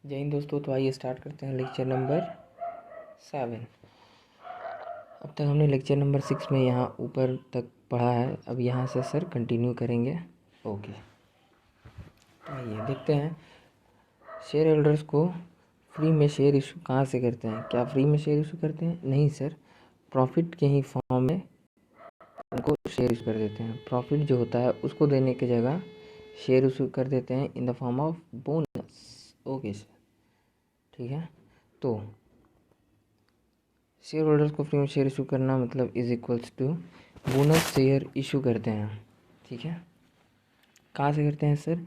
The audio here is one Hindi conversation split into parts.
जय हिंद दोस्तों। तो आइए स्टार्ट करते हैं लेक्चर नंबर 7। अब तक हमने लेक्चर नंबर 6 में यहाँ ऊपर तक पढ़ा है। अब यहाँ से सर कंटिन्यू करेंगे। ओके, तो आइए देखते हैं शेयर होल्डर्स को फ्री में शेयर इशू कहाँ से करते हैं। क्या फ्री में शेयर इशू करते हैं? नहीं सर, प्रॉफिट के ही फॉर्म में उनको शेयर इशू कर देते हैं। प्रॉफिट जो होता है उसको देने की जगह शेयर इशू कर देते हैं in the form of bonus. Okay sir, ठीक है। तो शेयर होल्डर्स को फ्री में शेयर इशू करना मतलब is equals to bonus share issue करते हैं, ठीक है। कहाँ से करते हैं सर?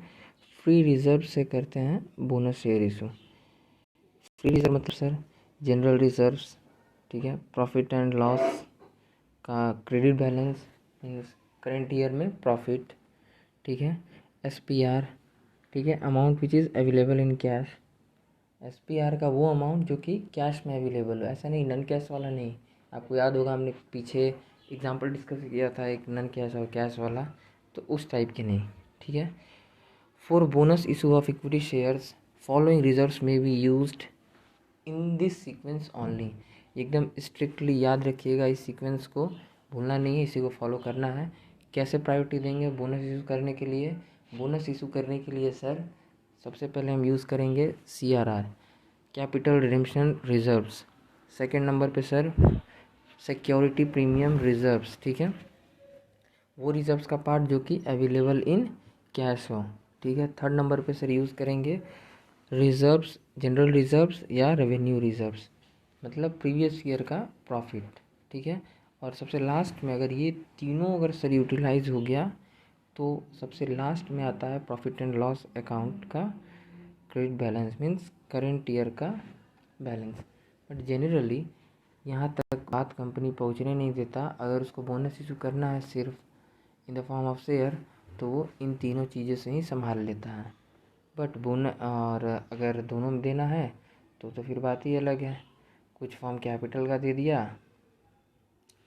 फ्री रिजर्व से करते हैं bonus share issue. Free reserve मतलब सर जनरल रिजर्व्स, ठीक है। प्रॉफिट एंड लॉस का credit balance means current year में प्रॉफिट, ठीक है। SPR, ठीक है, amount which is available in cash. SPR का वो अमाउंट जो कि कैश में अवेलेबल हो, ऐसा नहीं नन कैश वाला नहीं। आपको याद होगा हमने पीछे एग्जांपल डिस्कस किया था एक नन कैश और कैश वाला, तो उस टाइप के नहीं, ठीक है। For bonus issue of equity shares following reserves में be used in this sequence only. एकदम स्ट्रिक्टली याद रखिएगा, इस सीक्वेंस को भूलना नहीं है, इसी को फॉलो करना है। कैसे प्रायोरिटी देंगे बोनस इशू करने के लिए? बोनस इशू करने के लिए सर सबसे पहले हम यूज़ करेंगे CRR, capital redemption reserves. Second number पे सर सिक्योरिटी प्रीमियम रिजर्व्स, ठीक है, वो रिजर्व्स का पार्ट जो कि अवेलेबल इन कैश हो, ठीक है। थर्ड नंबर पे सर यूज़ करेंगे रिजर्व्स, जनरल रिजर्व्स या रेवेन्यू रिजर्व्स, मतलब प्रीवियस ईयर का प्रॉफिट, ठीक है। और सबसे लास्ट में अगर ये तीनों अगर सर यूटिलाइज हो गया तो सबसे लास्ट में आता है प्रॉफिट एंड लॉस अकाउंट का credit balance means current year का बैलेंस। बट जनरली यहाँ तक बात कंपनी पहुँचने नहीं देता। अगर उसको बोनस इशू करना है सिर्फ इन द फॉर्म ऑफ शेयर तो वो इन तीनों चीज़ों से ही संभाल लेता है। बट बोनस और अगर दोनों में देना है तो फिर बात ही अलग है। कुछ फॉर्म कैपिटल का दे दिया,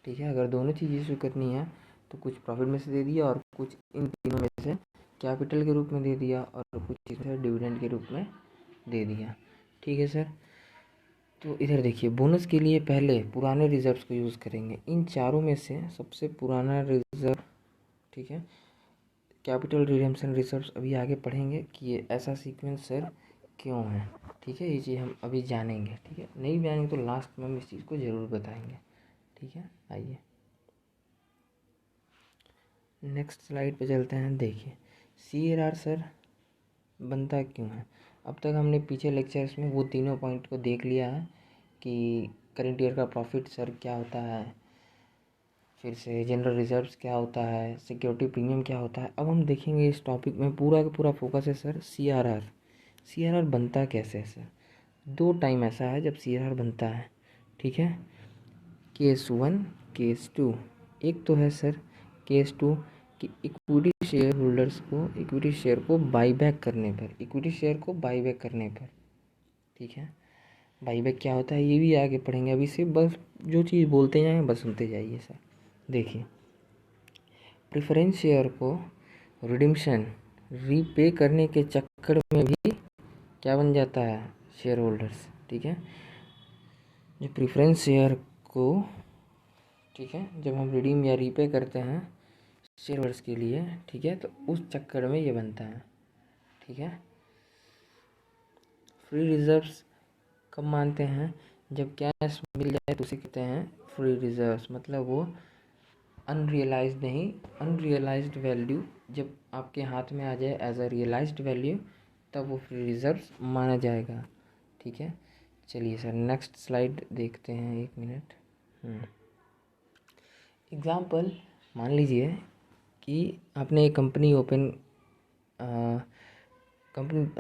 ठीक है। अगर दोनों चीज़ इशू करनी है तो कुछ प्रॉफिट में से दे दिया और कुछ इन तीनों में से कैपिटल के रूप में दे दिया और कुछ इधर डिविडेंड के रूप में दे दिया, ठीक है सर। तो इधर देखिए, बोनस के लिए पहले पुराने रिजर्व्स को यूज़ करेंगे। इन चारों में से सबसे पुराना रिजर्व, ठीक है, कैपिटल रिडेम्पशन रिजर्व्स। अभी आगे पढ़ेंगे कि ये ऐसा सीक्वेंस सर क्यों है, ठीक है। ये चीज़ हम अभी जानेंगे, ठीक है। नहीं जानेंगे तो लास्ट में हम इस चीज़ को ज़रूर बताएंगे, ठीक है। आइए नेक्स्ट स्लाइड पे चलते हैं। देखिए CRR सर बनता क्यों है। अब तक हमने पीछे लेक्चर्स में वो तीनों पॉइंट को देख लिया है कि करेंट ईयर का प्रॉफिट सर क्या होता है, फिर से जनरल रिजर्व्स क्या होता है, सिक्योरिटी प्रीमियम क्या होता है। अब हम देखेंगे इस टॉपिक में पूरा का पूरा फोकस है सर CRR बनता कैसे है सर। दो टाइम ऐसा है जब CRR बनता है, ठीक है। Case 1, case 2। एक तो है सर केस 2 कि इक्विटी शेयर होल्डर्स को इक्विटी शेयर को बाईबैक करने पर, ठीक है। बाईबैक क्या होता है ये भी आगे पढ़ेंगे। अभी से बस जो चीज़ बोलते जाएंगे बस सुनते जाइए सर। देखिए प्रेफरेंस शेयर को रिडीम्शन रीपे करने के चक्कर में भी क्या बन जाता है शेयर होल्डर्स, ठीक है। जो प्रेफरेंस शेयर को, ठीक है, जब हम रिडीम या रीपे करते हैं शेयर होल्डर्स के लिए, ठीक है, तो उस चक्कर में ये बनता है, ठीक है। फ्री रिजर्व्स कब मानते हैं? जब कैश मिल जाए तो उसे कहते हैं फ्री रिजर्व्स, मतलब वो अनरियलाइज्ड नहीं, अनरियलाइज्ड वैल्यू जब आपके हाथ में आ जाए एज अ रियलाइज्ड वैल्यू तब वो फ्री रिजर्व्स माना जाएगा, ठीक है। चलिए सर नेक्स्ट स्लाइड देखते हैं, एक मिनट। एग्ज़ाम्पल मान लीजिए कि आपने एक कंपनी ओपन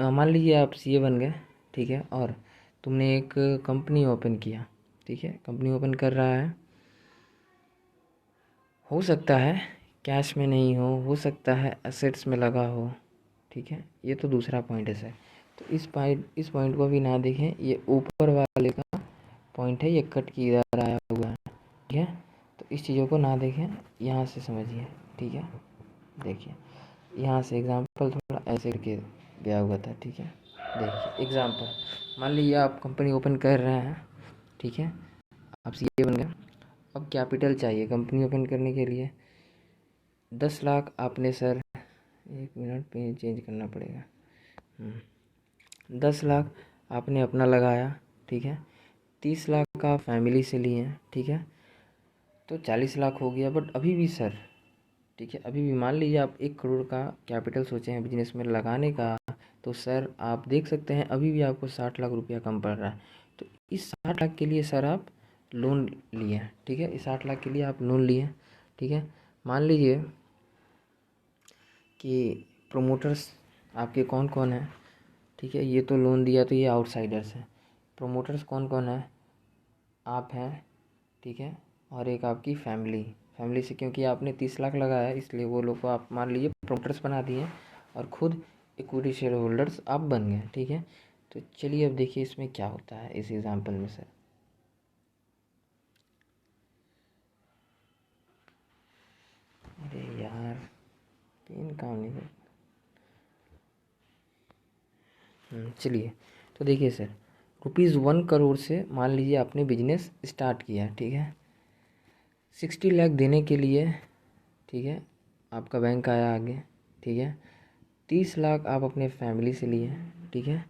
मान लीजिए आप CA बन गए, ठीक है, और तुमने एक कंपनी ओपन किया, ठीक है। कंपनी ओपन कर रहा है, हो सकता है कैश में नहीं हो सकता है एसेट्स में लगा हो, ठीक है। ये तो दूसरा पॉइंट है सर। तो इस पॉइंट को भी ना देखें, ये ऊपर वाले का पॉइंट है, ये कट की इधर आया हुआ है, ठीक है। तो इस चीज़ों को ना देखें, यहाँ से समझिए, ठीक है। देखिए यहाँ से एग्जांपल थोड़ा ऐसे करके गया हुआ था, ठीक है। देखिए एग्जांपल, मान लीजिए आप कंपनी ओपन कर रहे हैं, ठीक है, आप सीए बन गए। अब कैपिटल चाहिए कंपनी ओपन करने के लिए। 10 लाख आपने सर, 1 मिनट पे चेंज करना पड़ेगा। 10 लाख आपने अपना लगाया, ठीक है। 30 लाख आप फैमिली से लिए हैं, ठीक है, तो 40 लाख हो गया। बट अभी भी सर, ठीक है, अभी भी मान लीजिए आप 1 करोड़ का कैपिटल सोचे हैं बिजनेस में लगाने का, तो सर आप देख सकते हैं अभी भी आपको 60 लाख रुपया कम पड़ रहा है। तो इस 60 लाख के लिए सर आप लोन लिए हैं, ठीक है, इस 60 लाख के लिए आप लोन लिए हैं, ठीक है। मान लीजिए कि प्रोमोटर्स आपके कौन कौन हैं, ठीक है, ये तो लोन दिया तो ये आउटसाइडर्स हैं। प्रोमोटर्स कौन कौन है, आप हैं, ठीक है, और एक आपकी फैमिली। फैमिली से क्योंकि आपने 30 लाख लगाया है इसलिए वो लोग को आप मान लीजिए प्रोमोटर्स बना दिए और खुद इक्विटी शेयर होल्डर्स आप बन गए, ठीक है। तो चलिए अब देखिए इसमें क्या होता है इस एग्जांपल में सर। अरे यार, पेन काम नहीं कर। चलिए, तो देखिए सर, ₹1 करोड़ से मान लीजिए आपने बिजनेस स्टार्ट किया, ठीक है। 60 लाख देने के लिए, ठीक है, आपका बैंक आया आगे, ठीक है। 30 लाख आप अपने फैमिली से लिए, ठीक है।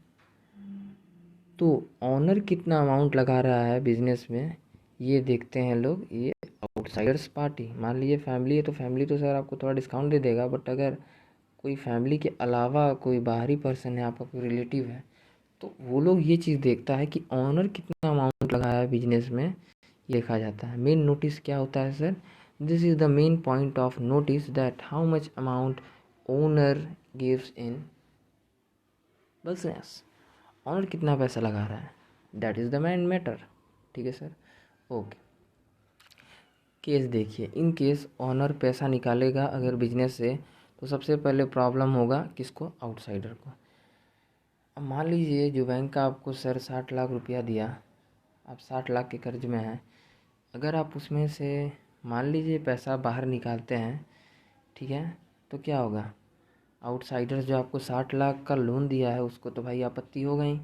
तो ऑनर कितना अमाउंट लगा रहा है बिजनेस में, ये देखते हैं लोग। ये आउटसाइडर्स पार्टी, मान लीजिए फैमिली है तो फैमिली तो सर आपको थोड़ा डिस्काउंट दे देगा। बट अगर कोई फैमिली के अलावा कोई बाहरी पर्सन है, आपका कोई रिलेटिव है, तो वो लोग ये चीज़ देखता है कि ऑनर कितना अमाउंट लगाया है बिजनेस में, ये देखा जाता है। मेन नोटिस क्या होता है sir, this is the main point of notice that how much amount owner gives in business. Owner कितना पैसा लगा रहा है, that is the main matter, ठीक है सर। ओके, केस देखिए, इन केस ऑनर पैसा निकालेगा अगर बिजनेस से, तो सबसे पहले प्रॉब्लम होगा किसको, आउटसाइडर को। अब मान लीजिए जो बैंक का आपको सर 60 लाख रुपया दिया, आप 60 लाख के कर्ज में हैं। अगर आप उसमें से मान लीजिए पैसा बाहर निकालते हैं, ठीक है, तो क्या होगा, आउटसाइडर्स जो आपको 60 लाख का लोन दिया है उसको तो भाई आपत्ति हो गई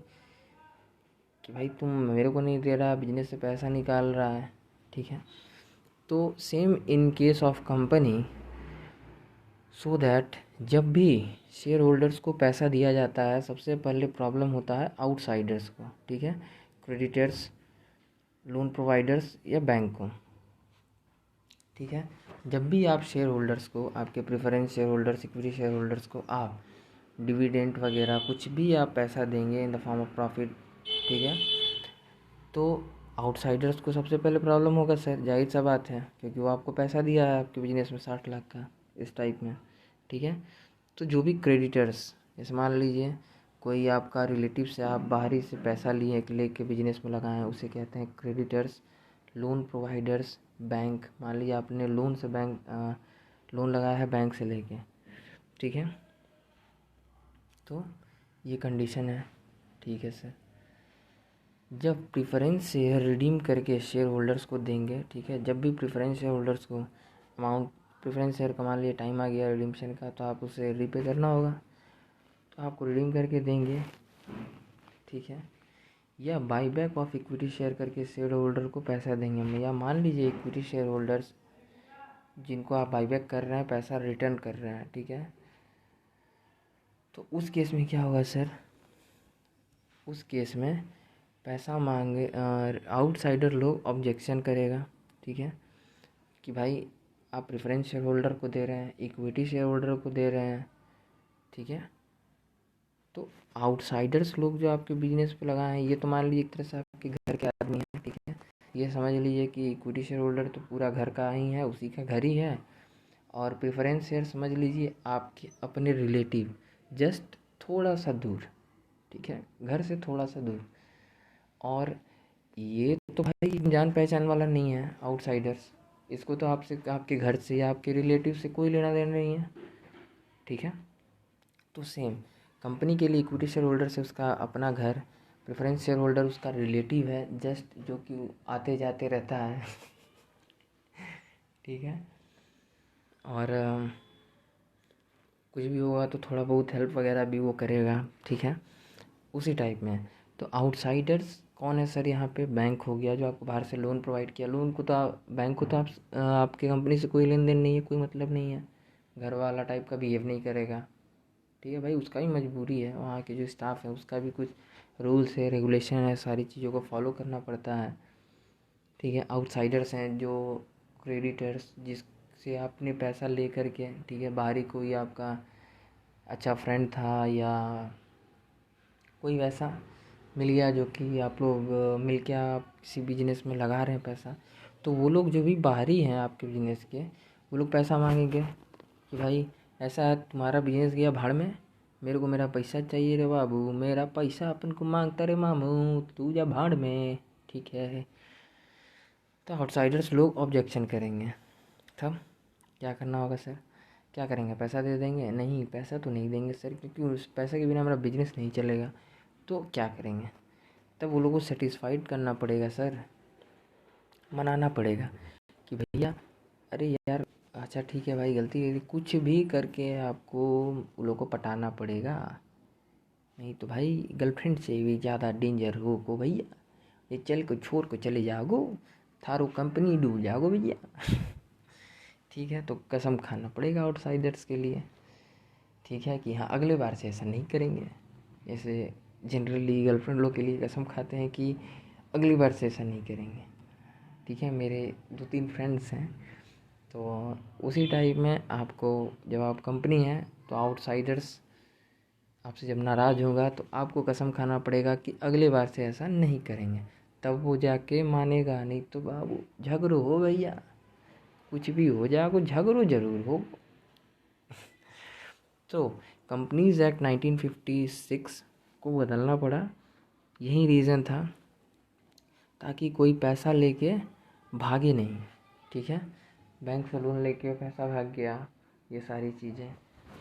कि भाई तुम मेरे को नहीं दे रहा, बिजनेस से पैसा निकाल रहा है, ठीक है। तो same in case of company, so that जब भी शेयर होल्डर्स को पैसा दिया जाता है सबसे पहले प्रॉब्लम होता है आउटसाइडर्स को, ठीक है, क्रेडिटर्स, लोन प्रोवाइडर्स या बैंक को, ठीक है। जब भी आप शेयर होल्डर्स को, आपके preference share holders, equity share holders को आप डिविडेंड वगैरह कुछ भी आप पैसा देंगे इन द फॉर्म ऑफ प्रॉफिट, ठीक है, तो आउटसाइडर्स को सबसे पहले प्रॉब्लम होगा सर, जाहिर सा बात है, क्योंकि वो आपको पैसा दिया है आपके बिजनेस में 60 लाख का, इस टाइप में, ठीक है। तो जो भी क्रेडिटर्स, जैसे मान लीजिए कोई आपका रिलेटिव से आप बाहरी से पैसा लिए लेके बिजनेस में लगाए हैं, उसे कहते हैं क्रेडिटर्स। लोन प्रोवाइडर्स, बैंक, मान लीजिए आपने लोन से लोन लगाया है बैंक से लेके, ठीक है, तो ये कंडीशन है, ठीक है सर। जब प्रेफरेंस शेयर रिडीम करके शेयर होल्डर्स को देंगे, ठीक है, जब भी प्रेफरेंस शेयर होल्डर्स को अमाउंट, प्रेफरेंस शेयर का मान लीजिए टाइम आ गया रिडीम्शन का, तो आप उसे रीपे करना होगा, तो आपको रिडीम करके देंगे, ठीक है। या बाईबैक ऑफ इक्विटी शेयर करके शेयर होल्डर को पैसा देंगे। या मान लीजिए इक्विटी शेयर होल्डर्स जिनको आप बाईबैक कर रहे हैं पैसा रिटर्न कर रहे हैं, ठीक है, तो उस केस में क्या होगा सर, उस केस में पैसा मांगे, आउटसाइडर लोग ऑब्जेक्शन करेगा, ठीक है, कि भाई आप प्रेफरेंस शेयर होल्डर को दे रहे हैं, इक्विटी शेयर होल्डर को दे रहे हैं, ठीक है। तो आउटसाइडर्स लोग जो आपके बिजनेस पे लगाए हैं, ये तो मान लीजिए एक तरह से आपके घर के आदमी हैं, ठीक है। ये समझ लीजिए कि इक्विटी शेयर होल्डर तो पूरा घर का ही है, उसी का घर ही है। और प्रेफरेंस शेयर समझ लीजिए आपके अपने रिलेटिव, जस्ट थोड़ा सा दूर, ठीक है, घर से थोड़ा सा दूर। और ये तो भाई जान पहचान वाला नहीं है आउटसाइडर्स, इसको तो आपसे, आपके घर से या आपके रिलेटिव से कोई लेना देना नहीं है, ठीक है। तो सेम कंपनी के लिए इक्विटी शेयर होल्डर से उसका अपना घर, प्रेफरेंस शेयर होल्डर उसका रिलेटिव है जस्ट, जो कि आते जाते रहता है ठीक है। और कुछ भी होगा तो थोड़ा बहुत हेल्प वगैरह भी वो करेगा, ठीक है। उसी टाइप में है। तो आउटसाइडर्स कौन है सर? यहाँ पे बैंक हो गया जो आपको बाहर से लोन प्रोवाइड किया। लोन को तो बैंक को तो आपके कंपनी से कोई लेन देन नहीं है, कोई मतलब नहीं है, घर वाला टाइप का बिहेव नहीं करेगा। ठीक है भाई, उसका भी मजबूरी है, वहाँ के जो स्टाफ है उसका भी कुछ रूल्स है, रेगुलेशन है, सारी चीज़ों को फॉलो करना पड़ता है। ठीक है, आउटसाइडर्स हैं जो क्रेडिटर्स, जिससे आपने पैसा ले करके, ठीक है, बाहरी कोई आपका अच्छा फ्रेंड था या कोई वैसा मिल गया जो कि आप लोग मिल के आप किसी बिजनेस में लगा रहे हैं पैसा, तो वो लोग जो भी बाहरी हैं आपके बिजनेस के, वो लोग पैसा मांगेंगे कि भाई ऐसा है, तुम्हारा बिजनेस गया भाड़ में, मेरे को मेरा पैसा चाहिए रे बाबू, मेरा पैसा अपन को मांगता रे मामू, तू जा भाड़ में। ठीक है, तो आउटसाइडर्स लोग ऑब्जेक्शन करेंगे। तब क्या करना होगा सर? क्या करेंगे? पैसा दे देंगे? नहीं, पैसा तो नहीं देंगे सर, क्योंकि उस पैसे के बिना हमारा बिजनेस नहीं चलेगा। तो क्या करेंगे? तब वो लोगों को सेटिस्फाइड करना पड़ेगा सर, मनाना पड़ेगा कि भैया अरे यार अच्छा ठीक है भाई, गलती है, कुछ भी करके आपको उन लोगों को पटाना पड़ेगा। नहीं तो भाई गर्लफ्रेंड से भी ज़्यादा डेंजर हो को भैया, ये चल को छोड़ को चले जाओ, थारो कंपनी डूब जाओ भैया। ठीक है, तो कसम खाना पड़ेगा आउटसाइडर्स के लिए। ठीक है कि हाँ अगले बार से ऐसा नहीं करेंगे। जैसे जनरली गर्लफ्रेंड लोग के लिए कसम खाते हैं कि अगली बार से ऐसा नहीं करेंगे। ठीक है, मेरे 2-3 फ्रेंड्स हैं, तो उसी टाइप में आपको जब आप कंपनी है तो आउटसाइडर्स आपसे जब नाराज़ होगा तो आपको कसम खाना पड़ेगा कि अगली बार से ऐसा नहीं करेंगे, तब वो जाके मानेगा। नहीं तो बाबू झगड़ो हो भैया, कुछ भी हो जाओ, झगड़ो ज़रूर हो। तो कंपनीज एक्ट 1956 को बदलना पड़ा, यही रीज़न था, ताकि कोई पैसा लेके भागे नहीं। ठीक है, बैंक से लोन लेके पैसा भाग गया, ये सारी चीज़ें,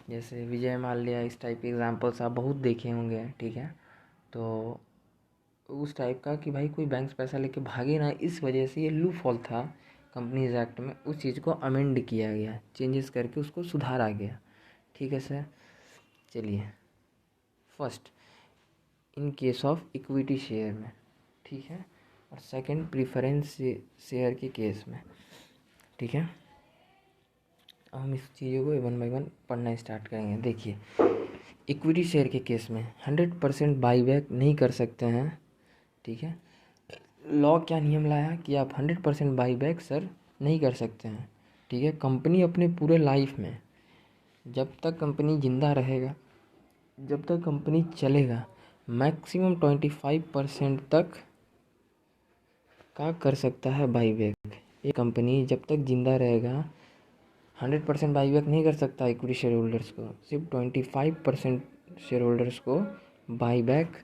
जैसे विजय माल्या, इस टाइप के एग्जांपल्स आप बहुत देखे होंगे। ठीक है, तो उस टाइप का कि भाई कोई बैंक से पैसा लेके भागे ना, इस वजह से ये लूप होल था कंपनीज एक्ट में, उस चीज़ को अमेंड किया गया, चेंजेस करके उसको सुधारा गया। ठीक है सर, चलिए first in case of equity share में, ठीक है, और सेकंड प्रीफरेंस शेयर के केस में। ठीक है, अब हम इस चीज़ों को वन बाई वन पढ़ना स्टार्ट करेंगे। देखिए, इक्विटी शेयर के केस में 100% बाईबैक नहीं कर सकते हैं। ठीक है, लॉ क्या नियम लाया कि आप 100% बाईबैक सर नहीं कर सकते हैं। ठीक है, कंपनी अपने पूरे लाइफ में, जब तक कंपनी ज़िंदा रहेगा, जब तक कंपनी चलेगा, मैक्सिमम 25% तक का कर सकता है बाईबैक। एक कंपनी जब तक ज़िंदा रहेगा 100% बाईबैक नहीं कर सकता इक्विटी शेयर होल्डर्स को, सिर्फ 25% शेयर होल्डर्स को बाईबैक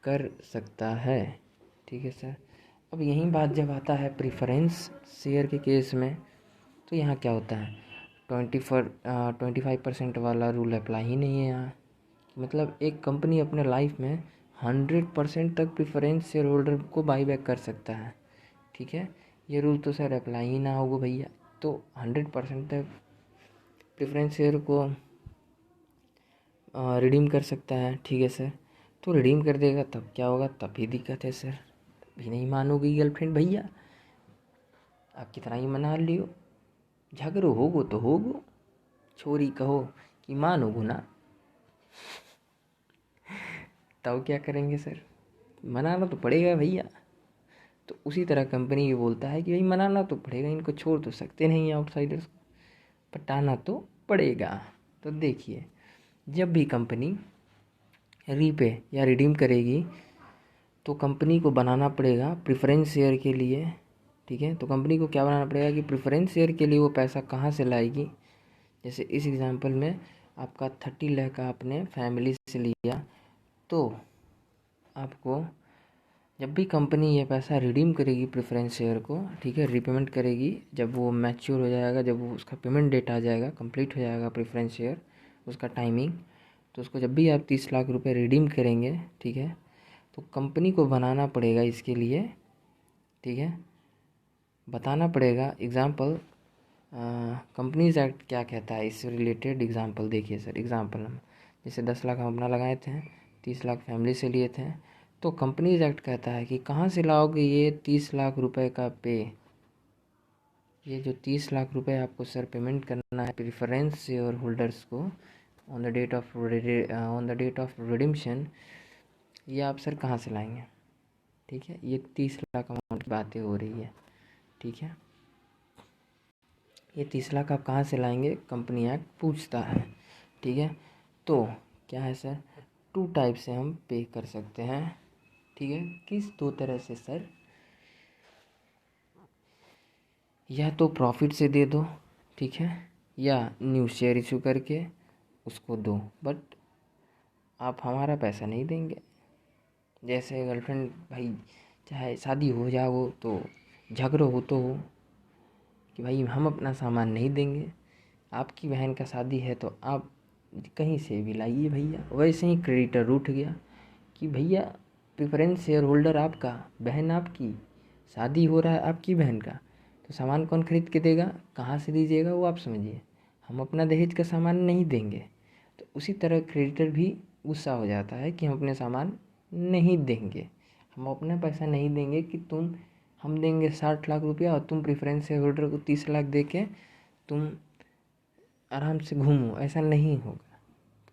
कर सकता है। ठीक है सर, अब यही बात जब आता है प्रीफरेंस शेयर के केस में, तो यहाँ क्या होता है, 25% वाला रूल अप्लाई ही नहीं है यहाँ। मतलब एक कंपनी अपने लाइफ में 100% तक प्रेफरेंस शेयर होल्डर को बाईबैक कर सकता है। ठीक है, ये रूल तो सर अप्लाई ही ना होगा भैया, तो 100% तक प्रेफरेंस शेयर को रिडीम कर सकता है। ठीक है सर, तो रिडीम कर देगा तब क्या होगा, तब ही दिक्कत है सर, भी नहीं मानोगी गर्लफ्रेंड भैया, आप कितना ही मना लियो, झगड़ो होगो तो होगो, छोरी कहो कि मानोगो ना, तब क्या करेंगे सर, मनाना तो पड़ेगा भैया। तो उसी तरह कंपनी भी बोलता है कि भाई मनाना तो पड़ेगा, इनको छोड़ तो सकते नहीं आउटसाइडर्स को, पटाना तो पड़ेगा। तो देखिए, जब भी कंपनी रीपे या रिडीम करेगी तो कंपनी को बनाना पड़ेगा प्रेफरेंस शेयर के लिए। ठीक है, तो कंपनी को क्या बनाना पड़ेगा कि प्रेफरेंस शेयर के लिए वो पैसा कहाँ से लाएगी। जैसे इस एग्जांपल में आपका 30 लाख का आपने फैमिली से लिया, तो आपको जब भी कंपनी ये पैसा रिडीम करेगी प्रेफरेंस शेयर को, ठीक है, रीपेमेंट करेगी, जब वो मैच्योर हो जाएगा, जब वो उसका पेमेंट डेट आ जाएगा, कंप्लीट हो जाएगा प्रेफरेंस शेयर उसका टाइमिंग, तो उसको जब भी आप 30 लाख रुपए रिडीम करेंगे, ठीक है, तो कंपनी को बनाना पड़ेगा इसके लिए। ठीक है, बताना पड़ेगा। एग्ज़ाम्पल, कंपनीज एक्ट क्या कहता है इससे रिलेटेड एग्ज़ाम्पल देखिए सर। एग्ज़ाम्पल हम जैसे 10 लाख हम अपना लगाए थे, 30 लाख फैमिली से लिए थे। तो कंपनीज एक्ट कहता है कि कहाँ से लाओगे ये 30 लाख रुपए का पे। ये जो 30 लाख रुपए आपको सर पेमेंट करना है प्रेफरेंस शेयर होल्डर्स को on the date of redemption, ये आप सर कहाँ से लाएंगे। ठीक है, ये 30 लाख अमाउंट की बातें हो रही है। ठीक है, ये 30 लाख आप कहाँ से लाएंगे, कंपनी एक्ट पूछता है। ठीक है, तो क्या है सर, 2 टाइप से हम पे कर सकते हैं। ठीक है, किस 2 तरह से सर, या तो प्रॉफिट से दे दो, ठीक है, या न्यू शेयर इशू करके उसको दो, बट आप हमारा पैसा नहीं देंगे। जैसे गर्लफ्रेंड भाई, चाहे शादी हो या वो तो झगड़ा हो तो हो कि भाई हम अपना सामान नहीं देंगे, आपकी बहन का शादी है तो आप कहीं से भी लाइए भैया। वैसे ही क्रेडिटर रूठ गया कि भैया प्रेफरेंस शेयर होल्डर आपका, बहन आपकी, शादी हो रहा है आपकी बहन का, तो सामान कौन खरीद के देगा, कहाँ से दीजिएगा वो आप समझिए, हम अपना दहेज का सामान नहीं देंगे। तो उसी तरह क्रेडिटर भी गुस्सा हो जाता है कि हम अपने सामान नहीं देंगे, हम अपना पैसा नहीं देंगे कि तुम, हम देंगे 60 लाख रुपया और तुम प्रेफरेंस शेयर होल्डर को 30 लाख दे के तुम आराम से घूमो, ऐसा नहीं होगा।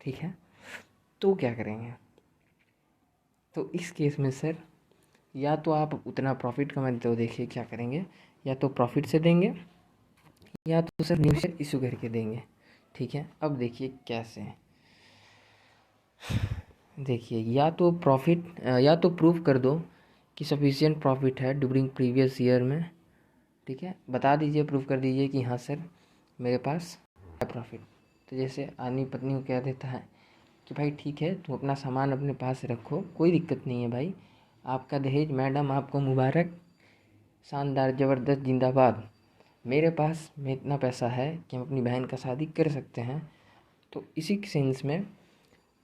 ठीक है, तो क्या करेंगे, तो इस केस में सर या तो आप उतना प्रॉफिट कमाते, तो देखिए क्या करेंगे, या तो प्रॉफिट से देंगे या तो सर न्यू शेयर इशू करके देंगे। ठीक है, अब देखिए कैसे, देखिए या तो प्रॉफिट, या तो प्रूफ कर दो कि सफिशिएंट प्रॉफिट है ड्यूरिंग प्रीवियस ईयर में। ठीक है, बता दीजिए, प्रूफ कर दीजिए कि हाँ सर मेरे पास है प्रॉफिट। तो जैसे आदमी पत्नी को कह देता है कि भाई ठीक है तुम अपना सामान अपने पास रखो, कोई दिक्कत नहीं है भाई, आपका दहेज मैडम आपको मुबारक, शानदार ज़बरदस्त जिंदाबाद, मेरे पास में इतना पैसा है कि हम अपनी बहन का शादी कर सकते हैं। तो इसी सेंस में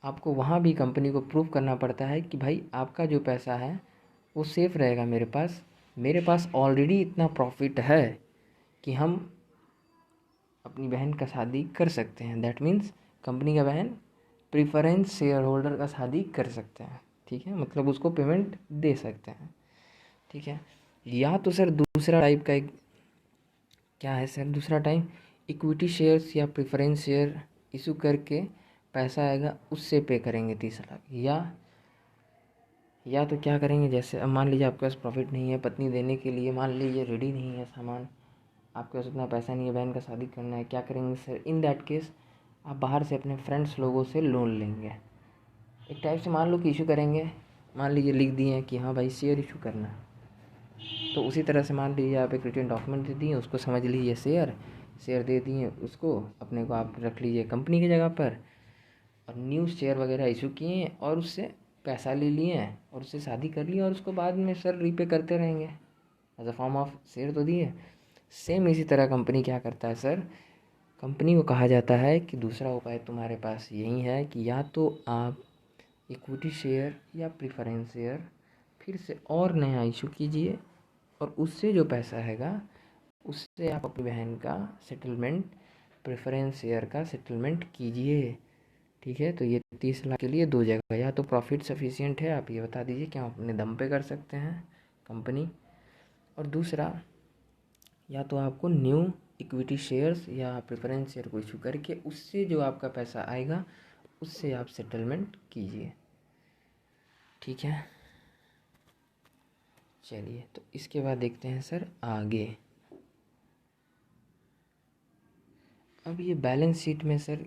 आपको वहाँ भी कंपनी को प्रूव करना पड़ता है कि भाई आपका जो पैसा है वो सेफ़ रहेगा मेरे पास ऑलरेडी इतना प्रॉफिट है कि हम अपनी बहन का शादी कर सकते हैं। दैट मीन्स कंपनी का बहन प्रेफरेंस शेयर होल्डर का शादी कर सकते हैं। ठीक है, मतलब उसको पेमेंट दे सकते हैं। ठीक है, या तो सर दूसरा टाइप का एक क्या है सर, दूसरा टाइप इक्विटी शेयर्स या प्रेफरेंस शेयर इशू करके पैसा आएगा उससे पे करेंगे 30 लाख। या तो क्या करेंगे, जैसे अब मान लीजिए आपके पास प्रॉफिट नहीं है, पत्नी देने के लिए मान लीजिए रेडी नहीं है सामान, आपके पास उतना पैसा नहीं है, बहन का शादी करना है, क्या करेंगे सर, इन दैट केस आप बाहर से अपने फ्रेंड्स लोगों से लोन लेंगे। एक टाइप से मान लो कि इशू करेंगे, मान लीजिए लिख दिए कि हाँ भाई शेयर इशू करना है, तो उसी तरह से मान लीजिए आप एक रिटन डॉक्यूमेंट दे दिए, उसको समझ लीजिए शेयर दे दिए उसको, अपने को आप रख लीजिए कंपनी की जगह पर, और न्यू शेयर वगैरह इशू किए और उससे पैसा ले लिए और उससे शादी कर ली, और उसको बाद में सर रीपे करते रहेंगे as a form of share तो दिए। सेम इसी तरह कंपनी क्या करता है सर, कंपनी को कहा जाता है कि दूसरा उपाय तुम्हारे पास यही है कि या तो आप इक्विटी शेयर या प्रेफरेंस शेयर फिर से और नया इशू कीजिए और उससे जो पैसा हैगा उससे आप अपनी बहन का सेटलमेंट, प्रेफरेंस शेयर का सेटलमेंट कीजिए। ठीक है, तो ये 30 लाख के लिए 2 जगह, या तो प्रॉफिट सफिशिएंट है, आप ये बता दीजिए कि हम अपने दम पे कर सकते हैं कंपनी, और दूसरा या तो आपको न्यू इक्विटी शेयर्स या प्रेफरेंस शेयर को इशू करके उससे जो आपका पैसा आएगा उससे आप सेटलमेंट कीजिए। ठीक है, चलिए तो इसके बाद देखते हैं सर आगे। अब ये बैलेंस शीट में सर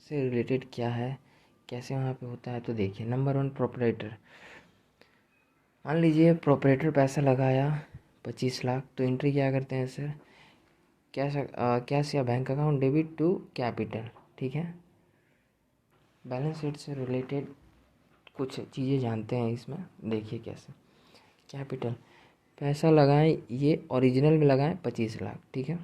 से रिलेटेड क्या है, कैसे वहाँ पे होता है, तो देखिए नंबर 1 प्रोपराइटर, मान लीजिए प्रोपराइटर पैसा लगाया 25 लाख, तो एंट्री क्या करते हैं सर, कैश या bank account debit to capital. ठीक है, बैलेंस शीट से रिलेटेड कुछ चीज़ें जानते हैं इसमें, देखिए कैसे, कैपिटल पैसा लगाएं, ये ओरिजिनल में लगाएं 25 लाख। ठीक है,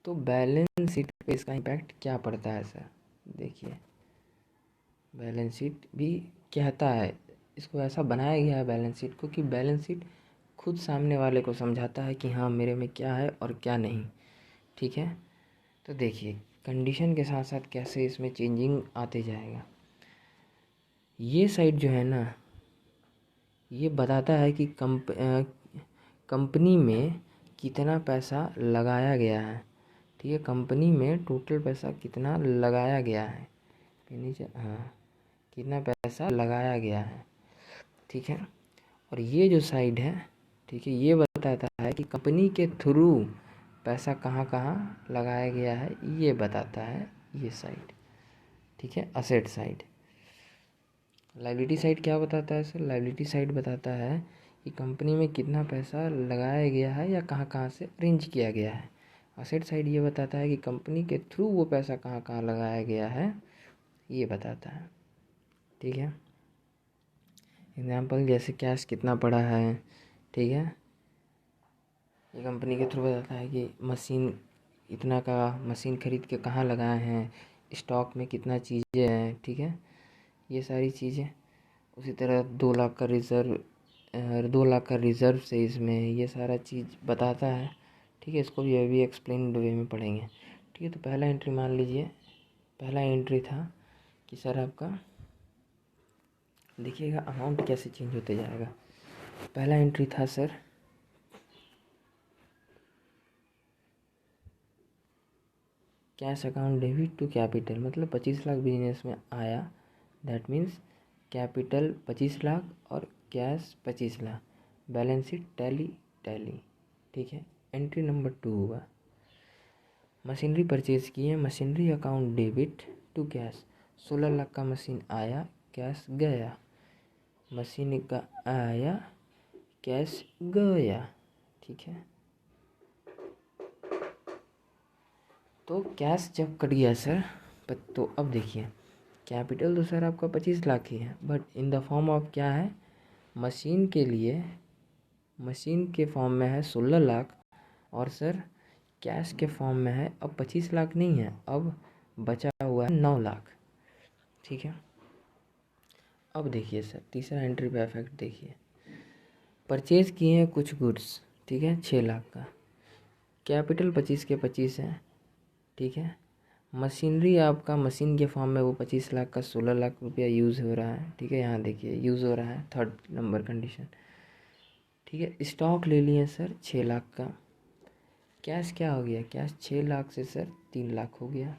तो बैलेंस शीट पे इसका इम्पैक्ट क्या पड़ता है सर, देखिए बैलेंस शीट भी कहता है, इसको ऐसा बनाया गया है बैलेंस शीट को कि बैलेंस शीट खुद सामने वाले को समझाता है कि हाँ मेरे में क्या है और क्या नहीं। ठीक है, तो देखिए कंडीशन के साथ साथ कैसे इसमें चेंजिंग आते जाएगा। ये साइड जो है ना, ये बताता है कि कंपनी में कितना पैसा लगाया गया है। ठीक है, कंपनी में टोटल पैसा कितना लगाया गया है, नीचे हाँ, कितना पैसा लगाया गया है। ठीक है, और ये जो साइड है, ठीक है, ये बताता है कि कंपनी के थ्रू पैसा कहाँ कहाँ लगाया गया है, ये बताता है ये साइड। ठीक है, असेट साइड। लायबिलिटी साइड क्या बताता है सर? लायबिलिटी साइड बताता है कि कंपनी में कितना पैसा लगाया गया है या कहाँ कहाँ से अरेंज किया गया है। असेट साइड ये बताता है कि कंपनी के थ्रू वो पैसा कहाँ कहाँ लगाया गया है, ये बताता है। ठीक है, एग्जाम्पल जैसे कैश कितना पड़ा है। ठीक है, ये कंपनी के थ्रू बताता है कि मशीन इतना का मशीन खरीद के कहाँ लगाए हैं, स्टॉक में कितना चीज़ें हैं। ठीक है, ये सारी चीज़ें। उसी तरह 2 लाख का रिज़र्व, 2 लाख का रिज़र्व से इसमें ये सारा चीज़ बताता है। ठीक है, इसको भी अभी एक्सप्लेन वे में पढ़ेंगे। ठीक है, तो पहला एंट्री मान लीजिए, पहला एंट्री था कि सर आपका देखिएगा अमाउंट कैसे चेंज होते जाएगा। पहला एंट्री था sir cash account debit to capital, मतलब 25 लाख बिजनेस में आया, दैट मीन्स कैपिटल 25 लाख और cash 25 lakh, balance sheet tally. ठीक है, एंट्री नंबर 2 हुआ मशीनरी परचेज की है, machinery account debit to cash, 16 lakh का मशीन आया, कैश गया, मशीन का आया, कैश गया। ठीक है, तो कैश जब कट गया सर, तो अब देखिए कैपिटल तो सर आपका 25 लाख ही है, but in the form of क्या है, मशीन के लिए मशीन के फॉर्म में है 16 लाख, और सर कैश के फॉर्म में है अब 25 लाख नहीं है, अब बचा हुआ है 9 लाख। ठीक है, अब देखिए सर तीसरा एंट्री पे इफेक्ट देखिए, परचेज किए हैं कुछ गुड्स। ठीक है, 6 लाख का, कैपिटल 25 के 25 है। ठीक है, मशीनरी आपका मशीन के फॉर्म में वो 25 लाख का 16 लाख रुपया यूज़ हो रहा है। ठीक है, यहाँ देखिए यूज़ हो रहा है, 3rd नंबर कंडीशन। ठीक है, स्टॉक ले लिए सर 6 लाख का, कैश क्या हो गया, कैश 6 लाख से सर 3 लाख हो गया।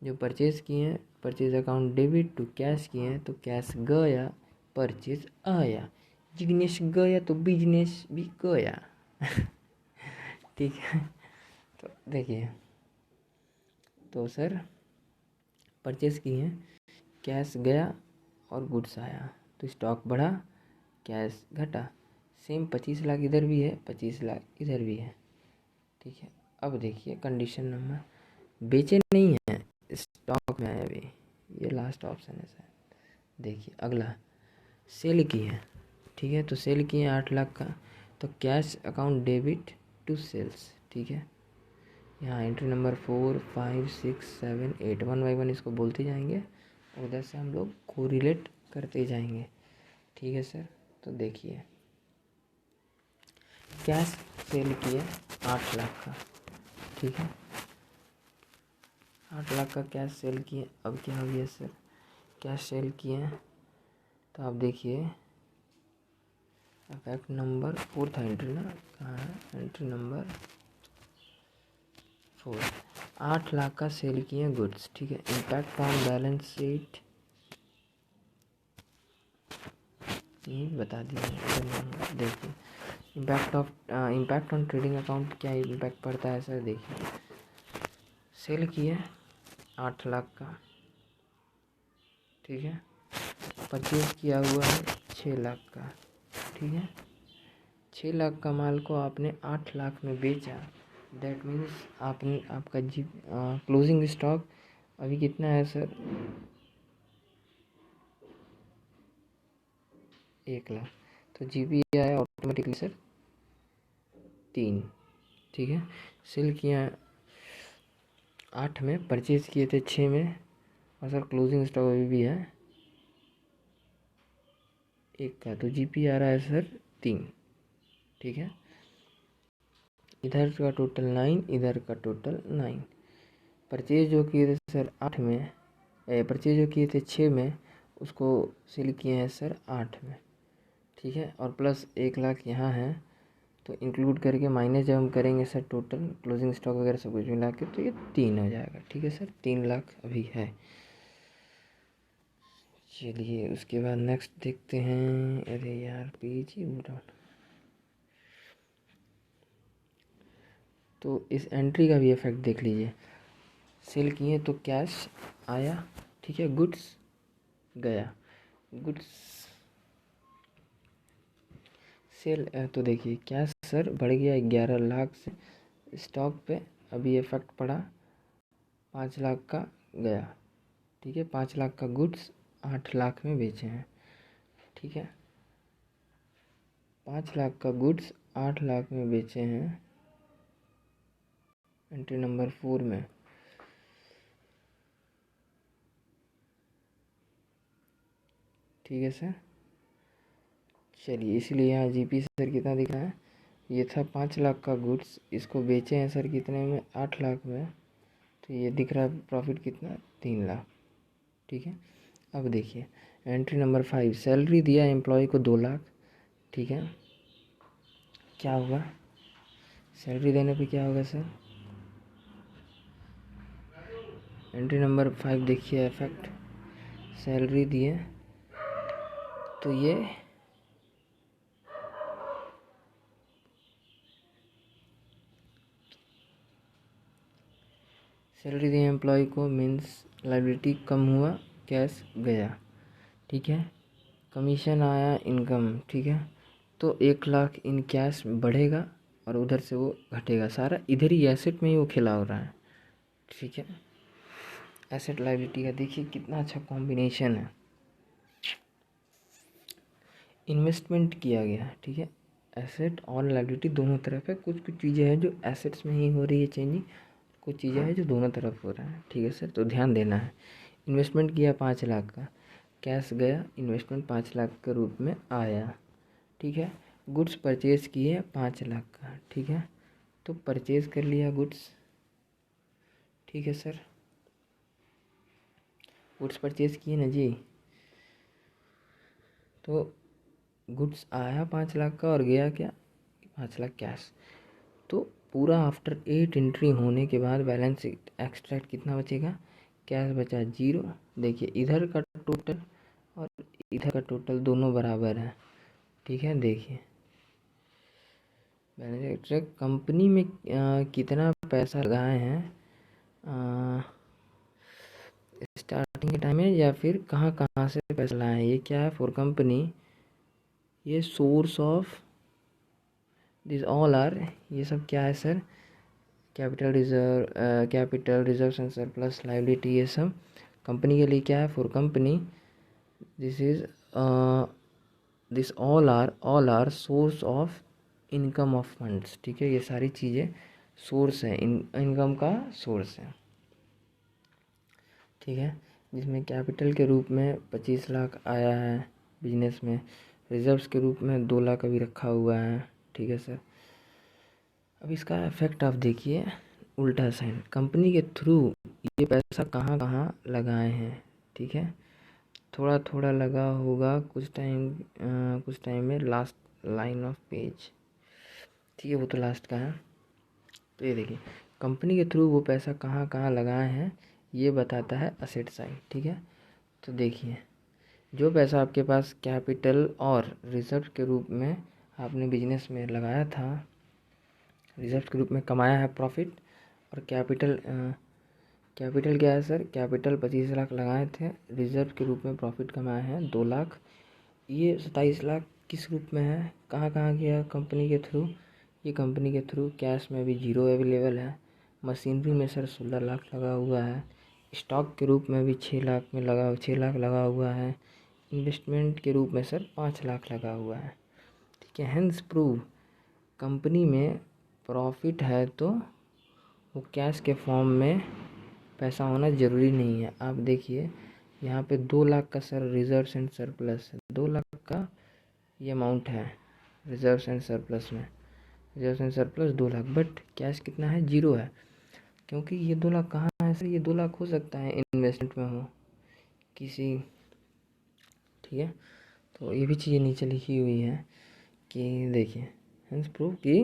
जो परचेज़ किए हैं, purchase account debit to cash किए हैं, तो कैश गया, परचेज आया, बिजनेस गया तो बिजनेस भी गया। ठीक है, तो देखिए, तो सर परचेज़ किए हैं, कैश गया और गुड्स आया, तो स्टॉक बढ़ा, कैश घटा। सेम 25 लाख इधर भी है, 25 लाख इधर भी है। ठीक है, अब देखिए कंडीशन नंबर, बेचे नहीं है, स्टॉक में है अभी, ये लास्ट ऑप्शन है सर। देखिए अगला सेल की है। ठीक है, तो सेल किए 8 लाख का, तो cash account debit to sales. ठीक है, यहाँ एंट्री नंबर 4, 5, 6, 7, 8 1 बाई 1 इसको बोलते जाएंगे, और उधर से हम लोग कोरिलेट करते जाएंगे। ठीक है सर, तो देखिए कैश सेल किए 8 लाख का। ठीक है, 8 लाख का कैश सेल किए, अब क्या हो गया सर, कैश सेल किए, तो आप देखिए इफेक्ट नंबर 4 था एंट्री ना, कहाँ है एंट्री नंबर 4, 8 लाख का सेल किए गुड्स। ठीक है, इम्पैक्ट ऑन बैलेंस शीट ये बता दिए। देखिए इम्पैक्ट ऑन ट्रेडिंग अकाउंट क्या इम्पैक्ट पड़ता है सर, देखिए सेल किए 8 लाख का। ठीक है, परचेज किया हुआ है 6 लाख का। ठीक है, 6 लाख का माल को आपने 8 लाख में बेचा, दैट मीन्स आपने आपका क्लोजिंग स्टॉक अभी कितना है सर, 1 लाख, तो GP आया ऑटोमेटिकली सर 3। ठीक है, सेल किया 8 में, परचेज किए थे 6 में, और सर क्लोजिंग स्टॉक अभी भी है 1 का, तो GP आ रहा है सर 3। ठीक है, इधर का टोटल 9, इधर का टोटल 9। परचेज जो किए थे सर 8 में, परचेज जो किए थे 6 में, उसको सेल किए हैं सर 8 में, ठीक है, और प्लस 1 लाख यहाँ है, तो इंक्लूड करके माइनस जब हम करेंगे सर टोटल क्लोजिंग स्टॉक वगैरह सब कुछ मिला के, तो ये 3 हो जाएगा, ठीक है सर, 3 लाख अभी है। चलिए उसके बाद नेक्स्ट देखते हैं। अरे यार पेज ही उठा। तो इस एंट्री का भी इफेक्ट देख लीजिए, सेल किए तो कैश आया, ठीक है, गुड्स गया, गुड्स सेल, तो देखिए कैश सर बढ़ गया 11 लाख से स्टॉक पे, अभी इफेक्ट पड़ा 5 लाख का गया, ठीक है, 5 लाख का गुड्स 8 लाख में बेचे हैं, ठीक है, 5 लाख का गुड्स 8 लाख में बेचे हैं एंट्री नंबर 4 में, ठीक है सर। चलिए इसलिए यहाँ जीपी सर कितना दिख रहा है, ये था 5 लाख का गुड्स, इसको बेचे हैं सर कितने में, 8 लाख में, तो ये दिख रहा है प्रॉफिट कितना, 3 लाख, ठीक है। अब देखिए एंट्री नंबर 5, सैलरी दिया एम्प्लॉय को 2 लाख, ठीक है, क्या होगा सैलरी देने पे क्या होगा सर, एंट्री नंबर 5 देखिए इफेक्ट, सैलरी दिए तो ये सैलरी दी एम्प्लॉय को मीन्स लायबिलिटी कम हुआ, कैश गया, ठीक है, कमीशन आया इनकम, ठीक है, तो 1 लाख इन कैश बढ़ेगा और उधर से वो घटेगा, सारा इधर ही एसेट में ही वो खिला हो रहा है, ठीक है। एसेट लायबिलिटी का देखिए कितना अच्छा कॉम्बिनेशन है, इन्वेस्टमेंट किया गया, ठीक है, एसेट और लायबिलिटी दोनों तरफ है, कुछ कुछ चीज़ें हैं जो एसेट्स में ही हो रही है चेंजिंग, कुछ चीज़ें हैं जो दोनों तरफ हो रहा है, ठीक है सर, तो ध्यान देना है। इन्वेस्टमेंट किया 5 लाख का, कैश गया, इन्वेस्टमेंट 5 लाख के रूप में आया, ठीक है, गुड्स परचेज किए 5 लाख का, ठीक है, तो परचेज कर लिया गुड्स, ठीक है सर, गुड्स परचेज किए ना जी, तो गुड्स आया 5 लाख का और गया क्या, 5 लाख कैश, तो पूरा आफ्टर 8 एंट्री होने के बाद बैलेंस शीट एक्सट्रैक्ट कितना बचेगा, कैश बचा 0, देखिए इधर का टोटल और इधर का टोटल दोनों बराबर है, ठीक है, देखिए बैलेंस एक्सट्रैक्ट कंपनी में कितना पैसा लगाए हैं स्टार्टिंग के टाइम में या फिर कहाँ कहाँ से पैसा लाए हैं, ये क्या है फॉर कंपनी, ये source of this all are, ये सब क्या है sir, capital reserve and surplus liability, ये सब कंपनी के लिए क्या है for company, this is this all are source of income of funds, ठीक है, ये सारी चीज़ें सोर्स है, इनकम का सोर्स है, ठीक है, जिसमें कैपिटल के रूप में 25 लाख आया है बिजनेस में, रिजर्व्स के रूप में 2 लाख अभी रखा हुआ है, ठीक है सर। अब इसका इफेक्ट आप देखिए उल्टा साइन, कंपनी के थ्रू ये पैसा कहाँ कहाँ लगाए हैं, ठीक है, थोड़ा थोड़ा लगा होगा कुछ टाइम में लास्ट लाइन ऑफ पेज, ठीक है, वो तो लास्ट का है, तो ये देखिए कंपनी के थ्रू वो पैसा कहाँ कहाँ लगाए हैं ये बताता है असेट साइड, ठीक है, तो देखिए जो पैसा आपके पास कैपिटल और रिजर्व के रूप में आपने बिजनेस में लगाया था, रिजर्व के रूप में कमाया है प्रॉफिट, और कैपिटल क्या है सर, कैपिटल 25 लाख लगाए थे, रिजर्व के रूप में प्रॉफिट कमाया है 2 लाख, ये 27 लाख किस रूप में है, कहाँ कहाँ गया कंपनी के थ्रू, ये कंपनी के थ्रू कैश में भी 0 अवेलेबल है, मशीनरी में सर 16 लाख लगा हुआ है, स्टॉक के रूप में भी 6 लाख लगा हुआ है, इन्वेस्टमेंट के रूप में सर 5 लाख लगा हुआ है, ठीक है, हेंस प्रूव कंपनी में प्रॉफिट है तो वो कैश के फॉर्म में पैसा होना ज़रूरी नहीं है। आप देखिए यहाँ पे 2 लाख का सर रिजर्व एंड सरप्लस है, 2 लाख का ये अमाउंट है रिजर्व एंड सरप्लस में, reserve and surplus 2 lakh, but cash कितना है 0 है, क्योंकि ये 2 लाख कहाँ है सर, ये 2 लाख हो सकता है इन्वेस्टमेंट में हो, किसी ठीक है। तो ये भी चीज़ें नीचे लिखी हुई हैं कि देखिए, हेंस प्रूव कि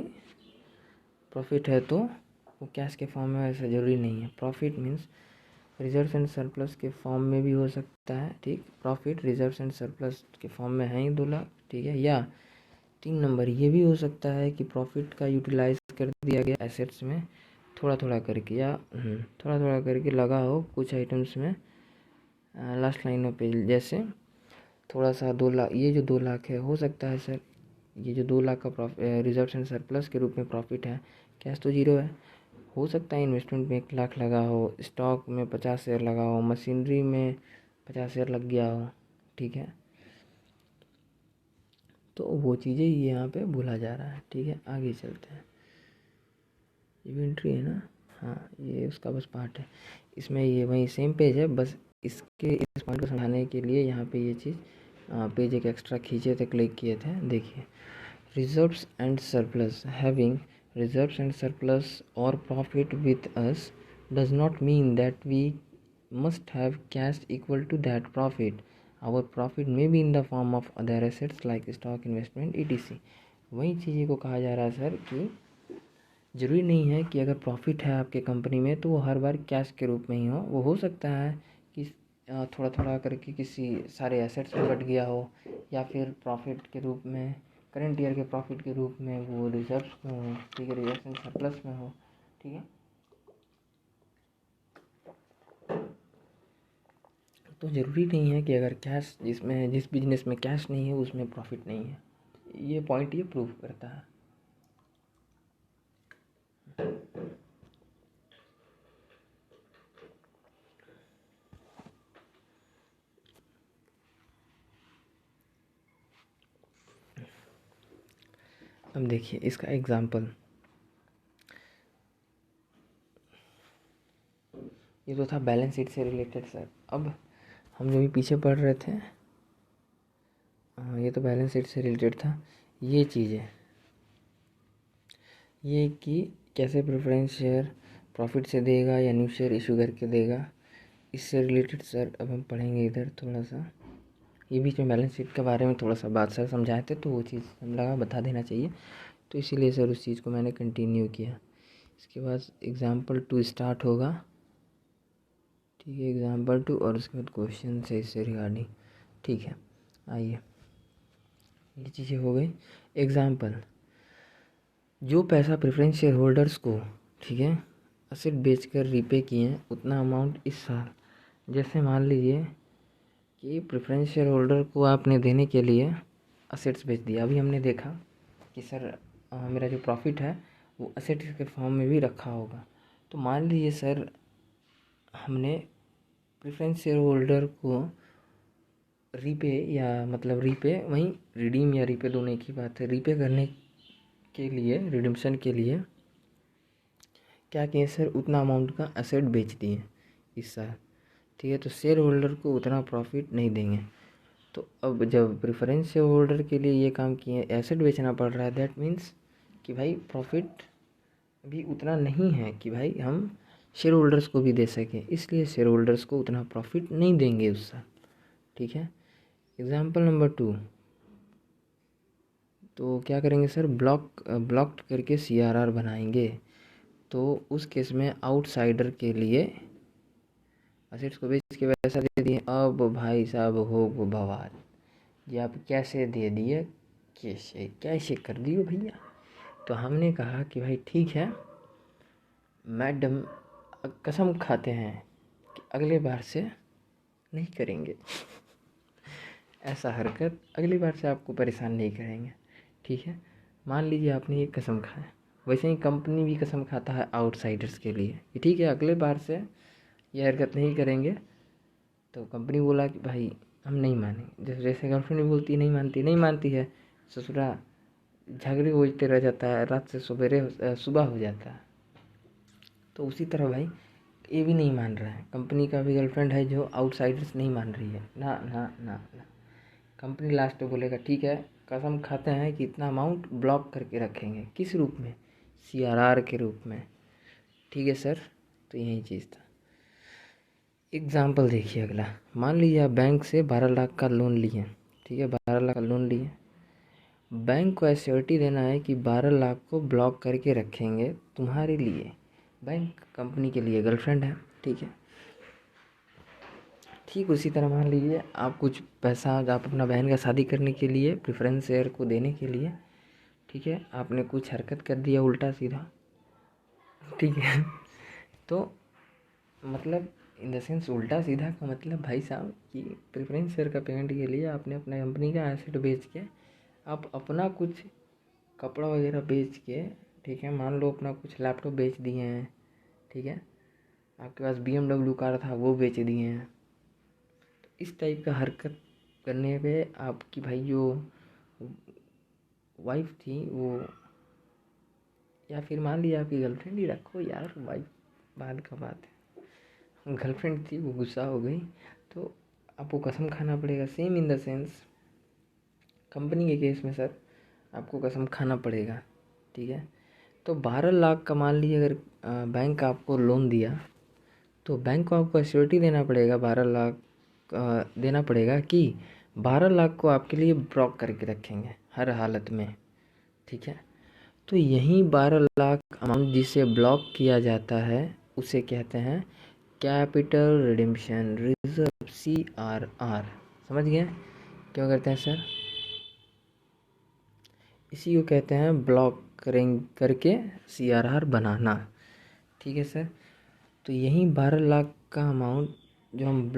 प्रॉफिट है तो वो कैश के फॉर्म में ऐसा ज़रूरी नहीं है। Profit means reserves and surplus के फॉर्म में भी हो सकता है, ठीक। प्रॉफिट रिजर्व्स एंड सरप्लस के फॉर्म में है ही 2 लाख, ठीक है। या 3 नंबर ये भी हो सकता है कि प्रॉफिट का यूटिलाइज कर दिया गया एसेट्स में थोड़ा थोड़ा करके, या थोड़ा थोड़ा करके लगा हो कुछ आइटम्स में लास्ट लाइनों पे, जैसे थोड़ा सा 2 लाख, ये जो 2 लाख है हो सकता है सर ये जो 2 लाख का रिजर्व्स एंड सरप्लस के रूप में प्रॉफिट है, कैश तो जीरो है। हो सकता है इन्वेस्टमेंट में 1 लाख लगा हो, स्टॉक में 50 शेयर लगा हो, मशीनरी में 50 शेयर लग गया हो, ठीक है। तो वो चीज़ें ये यहाँ पे भूला जा रहा है, ठीक है। आगे चलते हैं। इन्वेंट्री है ना, हाँ ये उसका बस पार्ट है, इसमें ये वही सेम पेज है, बस इसके इस पॉइंट को समझाने के लिए यहाँ पे ये चीज़ पेज एक एक्स्ट्रा खींचे थे, क्लिक किए थे। देखिए, reserves and surplus, having reserves and surplus or profit with us does not mean that we must have cash equal to that profit. Our profit may be in the form of other assets like stock, investment, etc. वही चीज़ को कहा जा रहा है सर कि ज़रूरी नहीं है कि अगर प्रॉफिट है आपके कंपनी में तो वो हर बार कैश के रूप में ही हो। वो हो सकता है कि थोड़ा थोड़ा करके किसी सारे एसेट्स में बट गया हो, या फिर प्रॉफिट के रूप में करेंट ईयर के प्रॉफिट के रूप में वो रिजर्व्स में हो, ठीक है, रिजर्व्स एंड सरप्लस में हो, ठीक है। तो ज़रूरी नहीं है कि अगर कैश जिस बिजनेस में कैश नहीं है उसमें प्रॉफिट नहीं है। ये पॉइंट ये प्रूव करता है। अब देखिए इसका एग्जाम्पल, ये तो था बैलेंस शीट से रिलेटेड सर। अब हम जो भी पीछे पढ़ रहे थे, ये तो बैलेंस शीट से रिलेटेड था। ये चीज़ें, ये कि कैसे प्रेफरेंस शेयर प्रॉफिट से देगा या न्यू शेयर इशू करके देगा, इससे रिलेटेड सर अब हम पढ़ेंगे इधर थोड़ा सा। ये बीच में बैलेंस शीट के बारे में थोड़ा सा बात सर समझाए थे, तो वो चीज़ हम लगा बता देना चाहिए, तो इसीलिए सर उस चीज़ को मैंने कंटिन्यू किया। इसके बाद एग्ज़ाम्पल 2 स्टार्ट होगा, ठीक है, एग्ज़ाम्पल 2, और उसके बाद क्वेश्चन से इससे रिगार्डिंग, ठीक है। आइए, ये चीज़ें हो गई। एग्ज़ाम्पल, जो पैसा प्रेफरेंस शेयर होल्डर्स को, ठीक है, असेट बेचकर रीपे किए उतना अमाउंट इस साल, जैसे मान लीजिए कि प्रेफरेंस शेयर होल्डर को आपने देने के लिए असेट्स बेच दिया। अभी हमने देखा कि सर मेरा जो प्रॉफिट है वो असेट्स के फॉर्म में भी रखा होगा। तो मान लीजिए सर हमने प्रेफरेंस शेयर होल्डर को रीपे, या मतलब रीपे वहीं रिडीम या रीपे दोनों एक ही बात है, रीपे करने के लिए, रिडीम्शन के लिए क्या किए सर, उतना अमाउंट का एसेट बेच दिए इस साल, ठीक है। तो शेयर होल्डर को उतना प्रॉफिट नहीं देंगे। तो अब जब प्रेफरेंस शेयर होल्डर के लिए ये काम किए, एसेट बेचना पड़ रहा है, दैट मीन्स कि भाई प्रॉफिट भी उतना नहीं है कि भाई हम शेयर होल्डर्स को भी दे सकें, इसलिए शेयर होल्डर्स को उतना प्रॉफिट नहीं देंगे उस साल, ठीक है। एग्जाम्पल नंबर 2, तो क्या करेंगे सर, ब्लॉक्ड करके CRR बनाएंगे। तो उस केस में आउटसाइडर के लिए असेट्स को बेच के पैसा दे दिए। अब भाई साहब हो वो बवाल, ये आप कैसे दे दिए, कैसे कैसे कर दियो भैया। तो हमने कहा कि भाई ठीक है मैडम, कसम खाते हैं कि अगले बार से नहीं करेंगे ऐसा हरकत, अगली बार से आपको परेशान नहीं करेंगे, ठीक है। मान लीजिए आपने ये कसम खाया, वैसे ही कंपनी भी कसम खाता है आउटसाइडर्स के लिए कि ठीक है अगले बार से ये हरकत नहीं करेंगे। तो कंपनी बोला कि भाई हम नहीं मानेंगे, जैसे गर्लफ्रेंड भी बोलती है नहीं मानती है, ससुरा झगड़े होते रह जाता है, रात से सुबह हो जाता है। तो उसी तरह भाई ये भी नहीं मान रहा है, कंपनी का भी गर्लफ्रेंड है जो आउटसाइडर्स नहीं मान रही है, ना ना ना ना। कंपनी लास्ट में बोलेगा ठीक है कसम खाते हैं कि इतना अमाउंट ब्लॉक करके रखेंगे, किस रूप में, CRR के रूप में, ठीक है सर। तो यही चीज़ था। एग्जाम्पल देखिए अगला, मान लीजिए आप बैंक से 12 लाख का लोन लिए, ठीक है, 12 लाख का लोन लिए। बैंक को एश्योरिटी देना है कि 12 लाख को ब्लॉक करके रखेंगे तुम्हारे लिए। बैंक कंपनी के लिए गर्लफ्रेंड है, ठीक है। ठीक उसी तरह मान लीजिए आप कुछ पैसा आप अपना बहन का शादी करने के लिए प्रेफरेंस शेयर को देने के लिए, ठीक है, आपने कुछ हरकत कर दिया उल्टा सीधा, ठीक है। तो मतलब इन द सेंस उल्टा सीधा का मतलब भाई साहब कि प्रेफरेंस शेयर का पेमेंट के लिए आपने अपना कंपनी का एसेट बेच के आप अपना कुछ कपड़ा वगैरह बेच के, ठीक है, मान लो अपना कुछ लैपटॉप बेच दिए हैं, ठीक है, आपके पास BMW कार था वो बेच दिए हैं। तो इस टाइप का हरकत करने पे आपकी भाई जो वाइफ थी वो, या फिर मान लीजिए आपकी गर्लफ्रेंड ही रखो यार, वाइफ बाद का बात है, गर्लफ्रेंड थी वो गुस्सा हो गई तो आपको कसम खाना पड़ेगा। Same in the sense company के केस में सर आपको कसम खाना पड़ेगा, ठीक है। तो 12 लाख का मान लीजिए अगर बैंक आपको लोन दिया तो बैंक को आपको एश्योरिटी देना पड़ेगा, 12 लाख देना पड़ेगा कि 12 लाख को आपके लिए ब्लॉक करके रखेंगे हर हालत में, ठीक है। तो यही 12 लाख अमाउंट जिसे ब्लॉक किया जाता है उसे कहते हैं कैपिटल रिडेम्पशन रिजर्व, CRR। समझ गए क्यों करते हैं सर? इसी को कहते हैं ब्लॉक करके CRR बनाना, ठीक है सर। तो यही 12 लाख का अमाउंट जो हम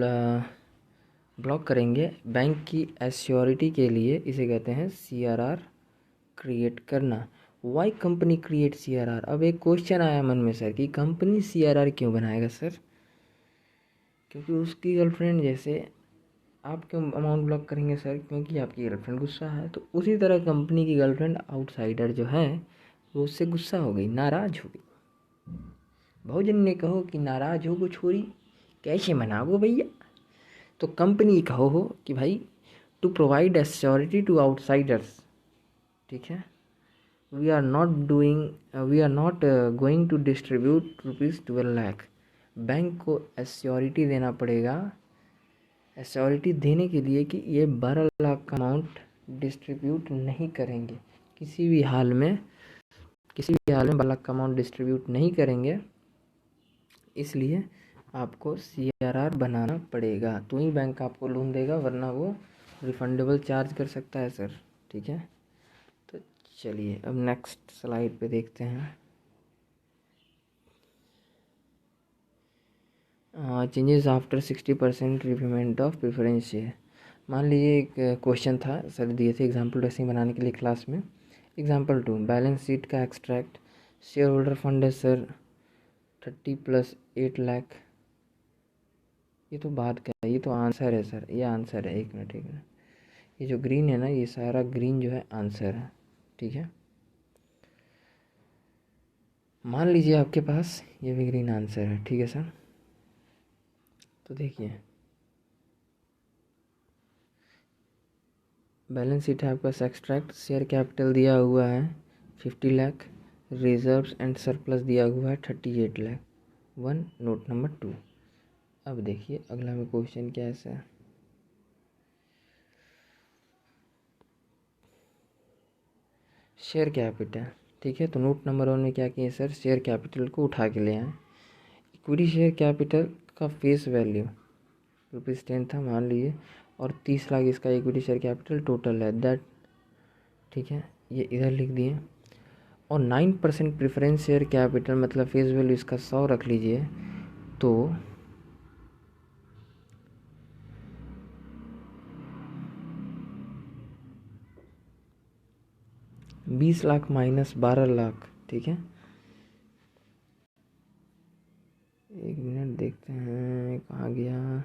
ब्लॉक करेंगे बैंक की एश्योरिटी के लिए, इसे कहते हैं CRR क्रिएट करना। Why company create CRR? अब एक क्वेश्चन आया मन में सर कि कंपनी CRR क्यों बनाएगा सर? क्योंकि उसकी गर्लफ्रेंड, जैसे आप क्यों अमाउंट ब्लॉक करेंगे सर? क्योंकि आपकी गर्लफ्रेंड गुस्सा है। तो उसी तरह कंपनी की गर्लफ्रेंड आउटसाइडर जो है वो उससे गुस्सा हो गई, नाराज हो गई। बहुजन ने कहो कि नाराज हो गो छोरी, कैसे मनाओ भैया? तो कंपनी कहो हो कि भाई to provide assurity to outsiders, ठीक है, we are not going to distribute ₹12 lakh. Bank को एश्योरिटी देना पड़ेगा, एश्योरिटी देने के लिए कि ये 12 लाख का अमाउंट डिस्ट्रीब्यूट नहीं करेंगे किसी भी हाल में, 12 लाख का अमाउंट डिस्ट्रीब्यूट नहीं करेंगे, इसलिए आपको CRR बनाना पड़ेगा, तो ही बैंक आपको लोन देगा, वरना वो रिफंडेबल चार्ज कर सकता है सर, ठीक है। तो चलिए अब नेक्स्ट स्लाइड पे देखते हैं। Changes after 60% repayment of preference share. मान लीजिए एक क्वेश्चन था सर दिए थे एग्जाम्पल ड्रेसिंग बनाने के लिए क्लास में। एग्जाम्पल 2, बैलेंस शीट का एक्सट्रैक्ट, शेयर होल्डर फंड है सर 30 + 8 लाख। ये तो बात क्या है, ये तो आंसर है सर, ये आंसर है। एक मिनट ये जो ग्रीन है ना, ये सारा ग्रीन जो है आंसर है, ठीक है। मान लीजिए आपके पास ये भी ग्रीन आंसर है, ठीक है सर। तो देखिए बैलेंस शीट है आपका एक्सट्रैक्ट, शेयर कैपिटल दिया हुआ है 50 लाख, रिजर्व्स एंड सरप्लस दिया हुआ है 38 लाख। 1 note number 2। अब देखिए अगला में क्वेश्चन क्या है सर, शेयर कैपिटल, ठीक है। तो नोट नंबर 1 में क्या किए सर, शेयर कैपिटल को उठा के ले आए। इक्विटी शेयर कैपिटल का फेस वैल्यू ₹10 था मान लीजिए, और 30 लाख इसका इक्विटी शेयर कैपिटल टोटल है दैट, ठीक है, ये इधर लिख दिए। और 9% प्रेफरेंस शेयर कैपिटल मतलब फेस वैल्यू इसका 100 रख लीजिए, तो 20 लाख माइनस 12 लाख, ठीक है। एक मिनट देखते हैं कहाँ गया,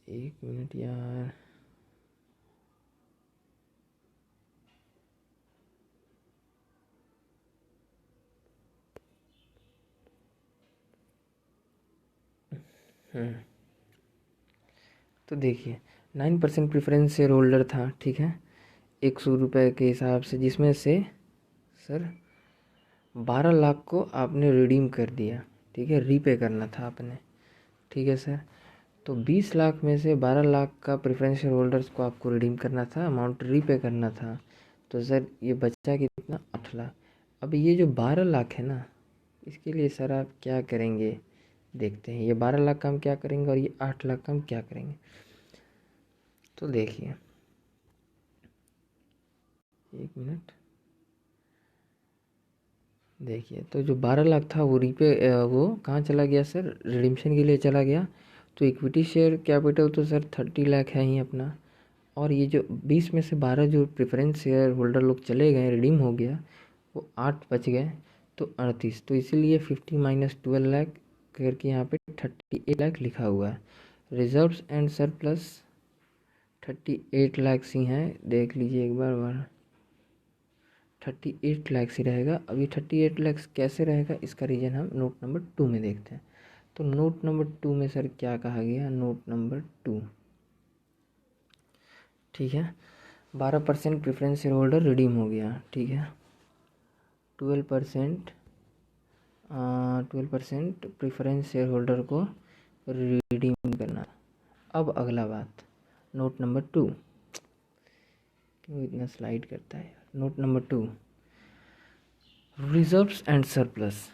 एक मिनट यार। तो देखिए 9% प्रेफरेंस शेयर होल्डर था, ठीक है, 100 रुपये के हिसाब से, जिसमें से सर 12 लाख को आपने रिडीम कर दिया, ठीक है, रीपे करना था आपने, ठीक है सर। तो 20 लाख में से 12 लाख का प्रेफरेंस शेयर होल्डर्स को आपको रिडीम करना था, अमाउंट रीपे करना था। तो सर ये बचा कितना, 8 लाख। अब ये जो 12 लाख है ना, इसके लिए सर आप क्या करेंगे देखते हैं। ये 12 लाख का हम क्या करेंगे और ये 8 लाख का हम क्या करेंगे। तो देखिए, एक मिनट, देखिए, तो जो 12 लाख था वो वो कहाँ चला गया सर, रिडीम्शन के लिए चला गया। तो इक्विटी शेयर कैपिटल तो सर 30 लाख है ही अपना, और ये जो 20 में से 12 जो प्रेफरेंस शेयर होल्डर लोग चले गए, रिडीम हो गया, वो 8 बच गए, तो 38। तो इसीलिए 50 माइनस 12 लाख करके यहाँ पे 38 लाख लिखा हुआ है। रिजर्व्स एंड सरप्लस 38 लाख ही हैं, देख लीजिए एक बार 38 लाख ही रहेगा। अभी 38 लाख कैसे रहेगा, इसका रीज़न हम नोट नंबर 2 में देखते हैं। तो नोट नंबर 2 में सर क्या कहा गया, नोट नंबर 2, ठीक है, 12% प्रेफरेंस शेयर होल्डर रिडीम हो गया, ठीक है, 12% 12% प्रेफरेंस शेयर होल्डर को रिडीम करना। अब अगला बात, नोट नंबर 2, क्यों इतना स्लाइड करता है। Note number 2, reserves and surplus,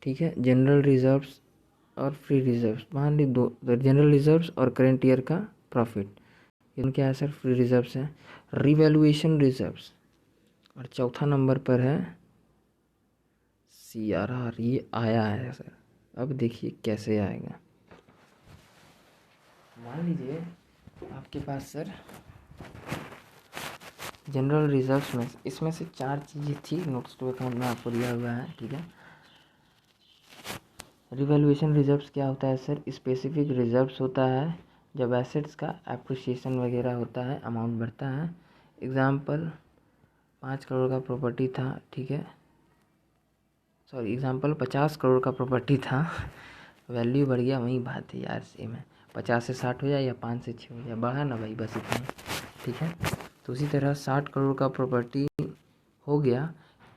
ठीक है, जनरल रिजर्व्स और फ्री रिजर्व्स, मान ली दो, जनरल रिजर्व्स और करेंट ईयर का प्रॉफिट, इनके क्या है सर, फ्री रिजर्व्स हैं। रिवैल्यूएशन रिजर्व्स, और चौथा नंबर पर है CRR, ये आया है सर। अब देखिए कैसे आएगा। मान लीजिए आपके पास सर जनरल रिजर्व्स में इसमें से 4 चीज़ें थी, नोट्स टू अकाउंट में आपको दिया हुआ है, ठीक है। रिवैल्यूएशन रिजर्व्स क्या होता है सर, स्पेसिफिक रिजर्व्स होता है जब एसेट्स का एप्रिसिएशन वगैरह होता है, अमाउंट बढ़ता है। एग्जाम्पल 5 करोड़ का प्रॉपर्टी था, ठीक है, सॉरी एग्जाम्पल 50 करोड़ का प्रॉपर्टी था, वैल्यू बढ़ गया, वही बात है यार, सेम है, 50 से 60 हो जाए या 5 से 6 हो जाए, बढ़ा ना भाई, बस इतना ही, ठीक है। तो उसी तरह 60 करोड़ का प्रॉपर्टी हो गया,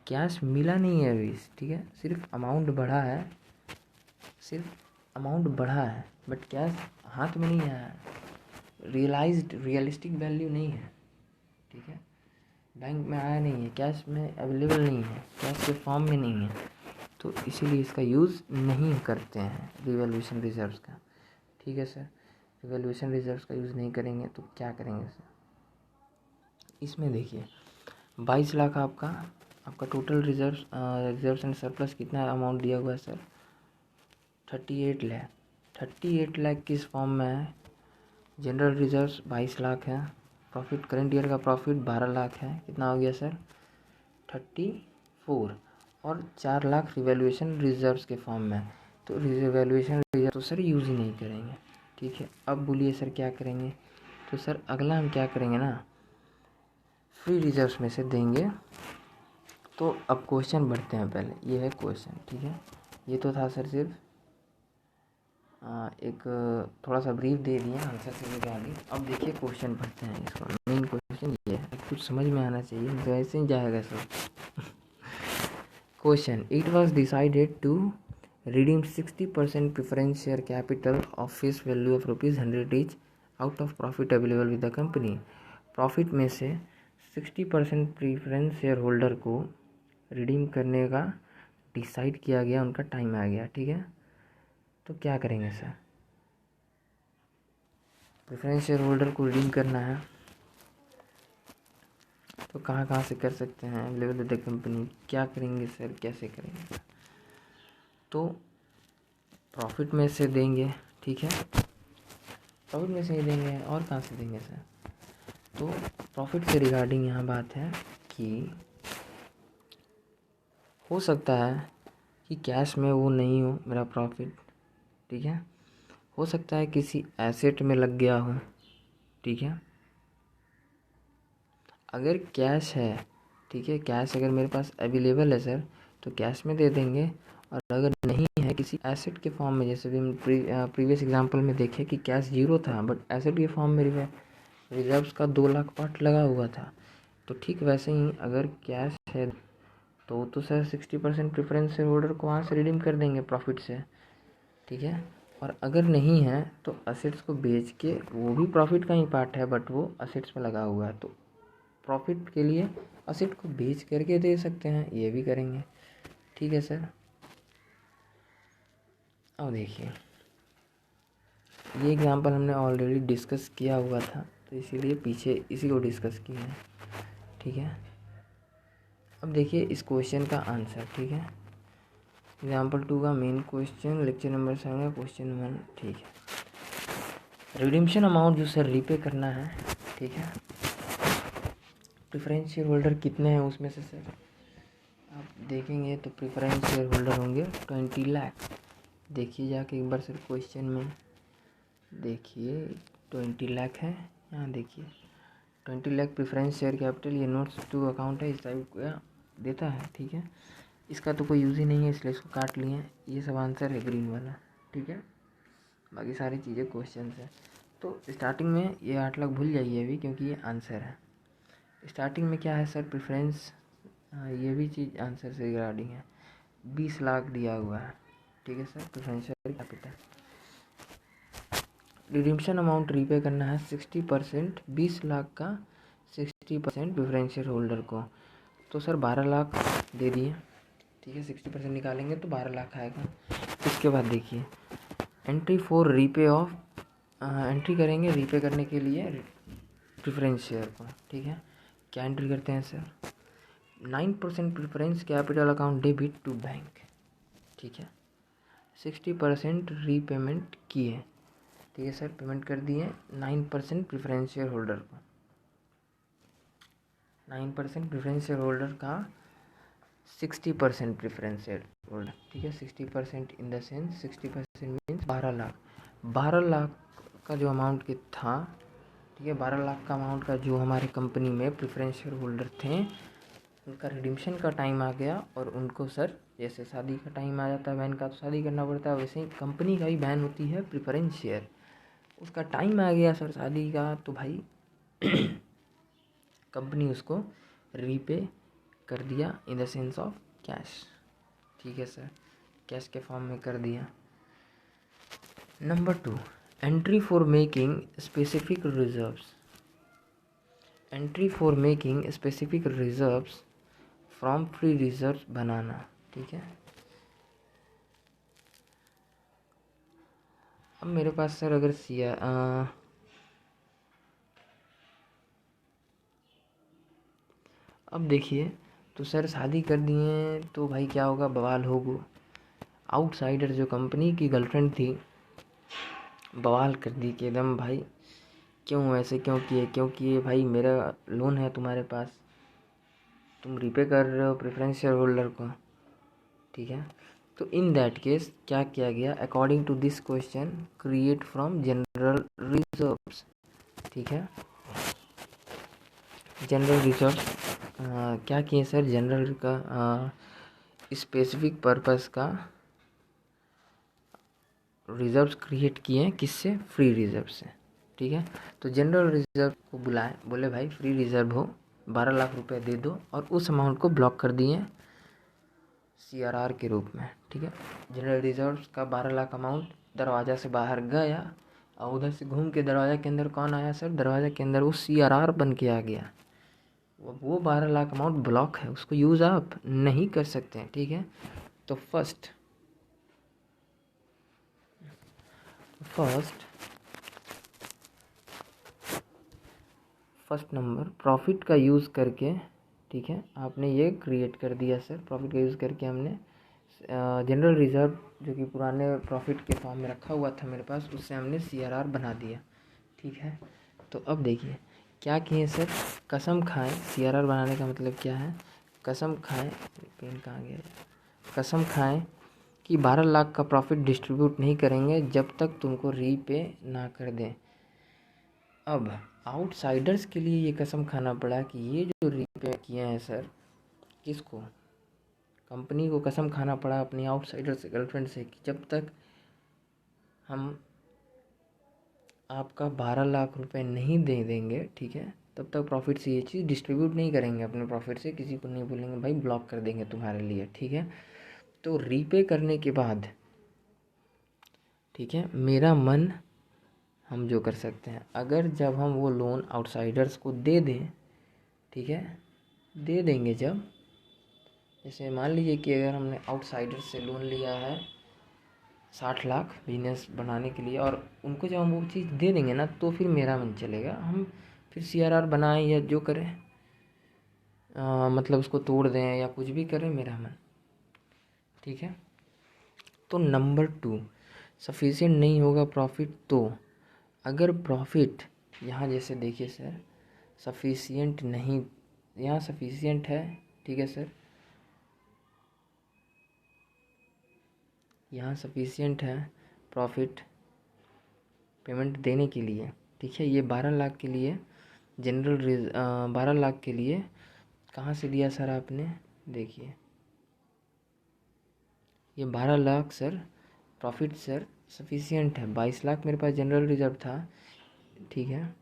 कैश मिला नहीं है अभी, ठीक है, सिर्फ अमाउंट बढ़ा है, बट कैश हाथ में नहीं आया है, रियलिस्टिक वैल्यू नहीं है, ठीक है, बैंक में आया नहीं है, कैश में अवेलेबल नहीं है, कैश के फॉर्म में नहीं है, तो इसीलिए इसका यूज़ नहीं करते हैं रिवैल्यूएशन रिजर्व्स का, ठीक है सर। रिवैल्यूएशन रिजर्व्स का यूज़ नहीं करेंगे तो क्या करेंगे सर, इसमें देखिए 22 लाख आपका टोटल रिजर्व्स एंड सरप्लस कितना अमाउंट दिया हुआ है सर, 38 लाख। 38 लाख किस फॉर्म में है, जनरल रिजर्व्स 22 लाख है, प्रॉफिट करेंट ईयर का प्रॉफिट 12 लाख है, कितना हो गया सर 34, और 4 लाख रिवैल्यूएशन रिजर्व्स के फॉर्म में। तो रिवैल्यूएशन रिजर्व तो सर यूज़ ही नहीं करेंगे, ठीक है। अब बोलिए सर क्या करेंगे, तो सर अगला हम क्या करेंगे ना, फ्री रिजर्व्स में से देंगे। तो अब क्वेश्चन बढ़ते हैं, पहले ये है क्वेश्चन, ठीक है, ये तो था सर सिर्फ एक थोड़ा सा ब्रीफ दे दिए आंसर से लेकर आगे। अब देखिए क्वेश्चन पढ़ते हैं, इसका मेन क्वेश्चन ये है, कुछ समझ में आना चाहिए, तो ऐसे ही जाएगा सब। Question, it was decided to redeem 60% preference share capital of face value of ₹100 each out of profit available with the company. Profit में से 60% प्रेफरेंस शेयर होल्डर को रिडीम करने का डिसाइड किया गया, उनका टाइम आ गया, ठीक है। तो क्या करेंगे सर, प्रेफरेंस शेयर होल्डर को रिडीम करना है, तो कहाँ से कर सकते हैं, अवेलेबल विद द कंपनी, क्या करेंगे सर, कैसे करेंगे। तो प्रॉफिट में से देंगे, ठीक है, प्रॉफिट में से ही देंगे, और कहाँ से देंगे सर। तो प्रॉफिट से रिगार्डिंग यहाँ बात है कि हो सकता है कि कैश में वो नहीं हो मेरा प्रॉफिट, ठीक है, हो सकता है किसी एसेट में लग गया हो, ठीक है। अगर कैश है, ठीक है, कैश अगर मेरे पास अवेलेबल है सर तो कैश में दे देंगे, और अगर नहीं है किसी एसेट के फॉर्म में, जैसे भी हम प्रीवियस एग्जांपल में देखे कि कैश 0 था बट एसेट के फॉर्म में रिजर्व्स का 2 लाख पार्ट लगा हुआ था, तो ठीक वैसे ही अगर कैश है तो सर 60% प्रेफरेंस शेयर होल्डर को वहाँ से रिडीम कर देंगे प्रॉफिट से, ठीक है। और अगर नहीं है तो असेट्स को बेच के, वो भी प्रॉफिट का ही पार्ट है बट वो असेट्स में लगा हुआ है, तो प्रॉफिट के लिए असेट को बेच करके दे सकते हैं, ये भी करेंगे, ठीक है सर। अब देखिए ये एग्जांपल हमने ऑलरेडी डिस्कस किया हुआ था, तो इसीलिए पीछे इसी को डिस्कस किया है, ठीक है। अब देखिए इस क्वेश्चन का आंसर, ठीक है। एग्जाम्पल 2 का मेन क्वेश्चन, लेक्चर नंबर 7 का क्वेश्चन 1, ठीक है। रिडीम्शन अमाउंट जो सर रीपे करना है, ठीक है। प्रेफरेंस शेयर होल्डर कितने हैं उसमें से सर आप देखेंगे तो प्रेफरेंस शेयर होल्डर होंगे 20 लाख। देखिए जाके एक बार सर क्वेश्चन में देखिए 20 लाख है, यहाँ देखिए 20 लाख प्रेफरेंस शेयर कैपिटल, ये नोट्स टू अकाउंट है, इस टाइप का देता है, ठीक है। इसका तो कोई यूज़ ही नहीं है इसलिए इसको काट लिए हैं, ये सब आंसर है ग्रीन वाला, ठीक है। बाकी सारी चीज़ें क्वेश्चन है। तो स्टार्टिंग में ये 8 लाख भूल जाइए अभी क्योंकि ये आंसर है। स्टार्टिंग में क्या है सर प्रेफरेंस, ये भी चीज़ आंसर से रिगार्डिंग है, 20 लाख दिया हुआ है, ठीक है sir preference share capital. Redemption amount repay करना है 60%, 20 लाख का 60% प्रेफरेंस शेयर होल्डर को, तो सर 12 लाख दे दिए, ठीक है। 60% निकालेंगे तो 12 लाख आएगा। इसके बाद देखिए entry for repay of, entry करेंगे रीपे करने के लिए प्रेफरेंस शेयर को, ठीक है। क्या एंट्री करते हैं sir, 9% preference capital account debit to bank, ठीक है। 60% रीपेमेंट किए, ठीक है सर, पेमेंट कर दिए 9% प्रेफरेंस शेयर होल्डर को, 9% प्रेफरेंस शेयर होल्डर का 60% प्रेफरेंस शेयर होल्डर, ठीक है। 60% इन the sense 60% means 12 lakh, 12 lakh का जो अमाउंट के था, ठीक है। 12 लाख का अमाउंट का जो हमारे कंपनी में प्रेफरेंस शेयर होल्डर थे, उनका रिडीम्शन का टाइम आ गया और उनको सर जैसे शादी का टाइम आ जाता है बहन का तो शादी करना पड़ता है, वैसे ही कंपनी का भी बहन होती है प्रेफरेंस शेयर, उसका टाइम आ गया सर शादी का, तो भाई कंपनी उसको रीपे कर दिया in the sense of cash, ठीक है सर, कैश के फॉर्म में कर दिया। Number 2, entry for making specific reserves, entry for making specific reserves from free reserves बनाना, ठीक है। अब मेरे पास सर अगर अब देखिए तो सर शादी कर दिए तो भाई क्या होगा, बवाल होगा। आउटसाइडर जो कंपनी की गर्लफ्रेंड थी बवाल कर दी कि एकदम भाई क्यों ऐसे क्यों किए, क्यों किए भाई, मेरा लोन है तुम्हारे पास, तुम रीपे कर रहे हो प्रेफरेंस शेयर होल्डर को, ठीक है। तो इन दैट केस क्या किया गया, according to this question create from general reserves, ठीक है। जनरल रिजर्व्स क्या किए सर, जनरल का स्पेसिफिक पर्पस का रिजर्व्स क्रिएट किए, किससे, फ्री रिजर्व से, ठीक है। तो जनरल रिजर्व को बुलाए, बोले भाई फ्री रिजर्व हो 12 लाख रुपए दे दो, और उस अमाउंट को ब्लॉक कर दिए CRR के रूप में, ठीक है। जनरल रिजर्व्स का 12 लाख अमाउंट दरवाज़ा से बाहर गया और उधर से घूम के दरवाज़ा के अंदर कौन आया सर, दरवाज़ा के अंदर वो CRR बन के आ गया, वो 12 लाख अमाउंट ब्लॉक है, उसको यूज़ आप नहीं कर सकते हैं, ठीक है। तो फर्स्ट नंबर प्रॉफिट का यूज़ करके, ठीक है, आपने ये क्रिएट कर दिया सर, प्रॉफिट का यूज़ करके हमने जनरल रिजर्व जो कि पुराने प्रॉफिट के फॉर्म में रखा हुआ था मेरे पास, उससे हमने CRR बना दिया, ठीक है। तो अब देखिए क्या किए सर, कसम खाएं, CRR बनाने का मतलब क्या है, कसम खाएं, पेन कहाँ गया, कसम खाएं कि 12 लाख का प्रॉफिट डिस्ट्रीब्यूट नहीं करेंगे जब तक तुमको रीपे ना कर दें। अब आउटसाइडर्स के लिए ये कसम खाना पड़ा कि ये जो रीपे किए हैं सर, किसको, कंपनी को कसम खाना पड़ा अपनी आउटसाइडर से, गर्लफ्रेंड से, कि जब तक हम आपका 12 लाख रुपए नहीं दे देंगे, ठीक है, तब तक प्रॉफिट से ये चीज़ डिस्ट्रीब्यूट नहीं करेंगे अपने प्रॉफिट से, किसी को नहीं बोलेंगे भाई ब्लॉक कर देंगे तुम्हारे लिए, ठीक है। तो रीपे करने के बाद, ठीक है, मेरा मन हम जो कर सकते हैं, अगर जब हम वो लोन आउटसाइडर्स को दे दें, ठीक है, दे देंगे जब, जैसे मान लीजिए कि अगर हमने आउटसाइडर्स से लोन लिया है 60 लाख बिजनेस बनाने के लिए, और उनको जब हम वो चीज़ दे देंगे ना, तो फिर मेरा मन चलेगा, हम फिर CRR बनाएं या जो करें, मतलब उसको तोड़ दें या कुछ भी करें, मेरा मन, ठीक है। तो नंबर 2, सफिशिएंट नहीं होगा प्रॉफिट, तो अगर प्रॉफिट यहाँ जैसे देखिए सर, सफिशिएंट नहीं, यहाँ सफिशिएंट है, ठीक है सर, यहाँ सफिशिएंट है प्रॉफिट पेमेंट देने के लिए, ठीक है। ये 12 लाख के लिए जनरल 12 लाख के लिए कहाँ से लिया सर आपने, देखिए ये 12 lakh sir profit sir sufficient है, 22 लाख मेरे पास जनरल रिजर्व था, ठीक है,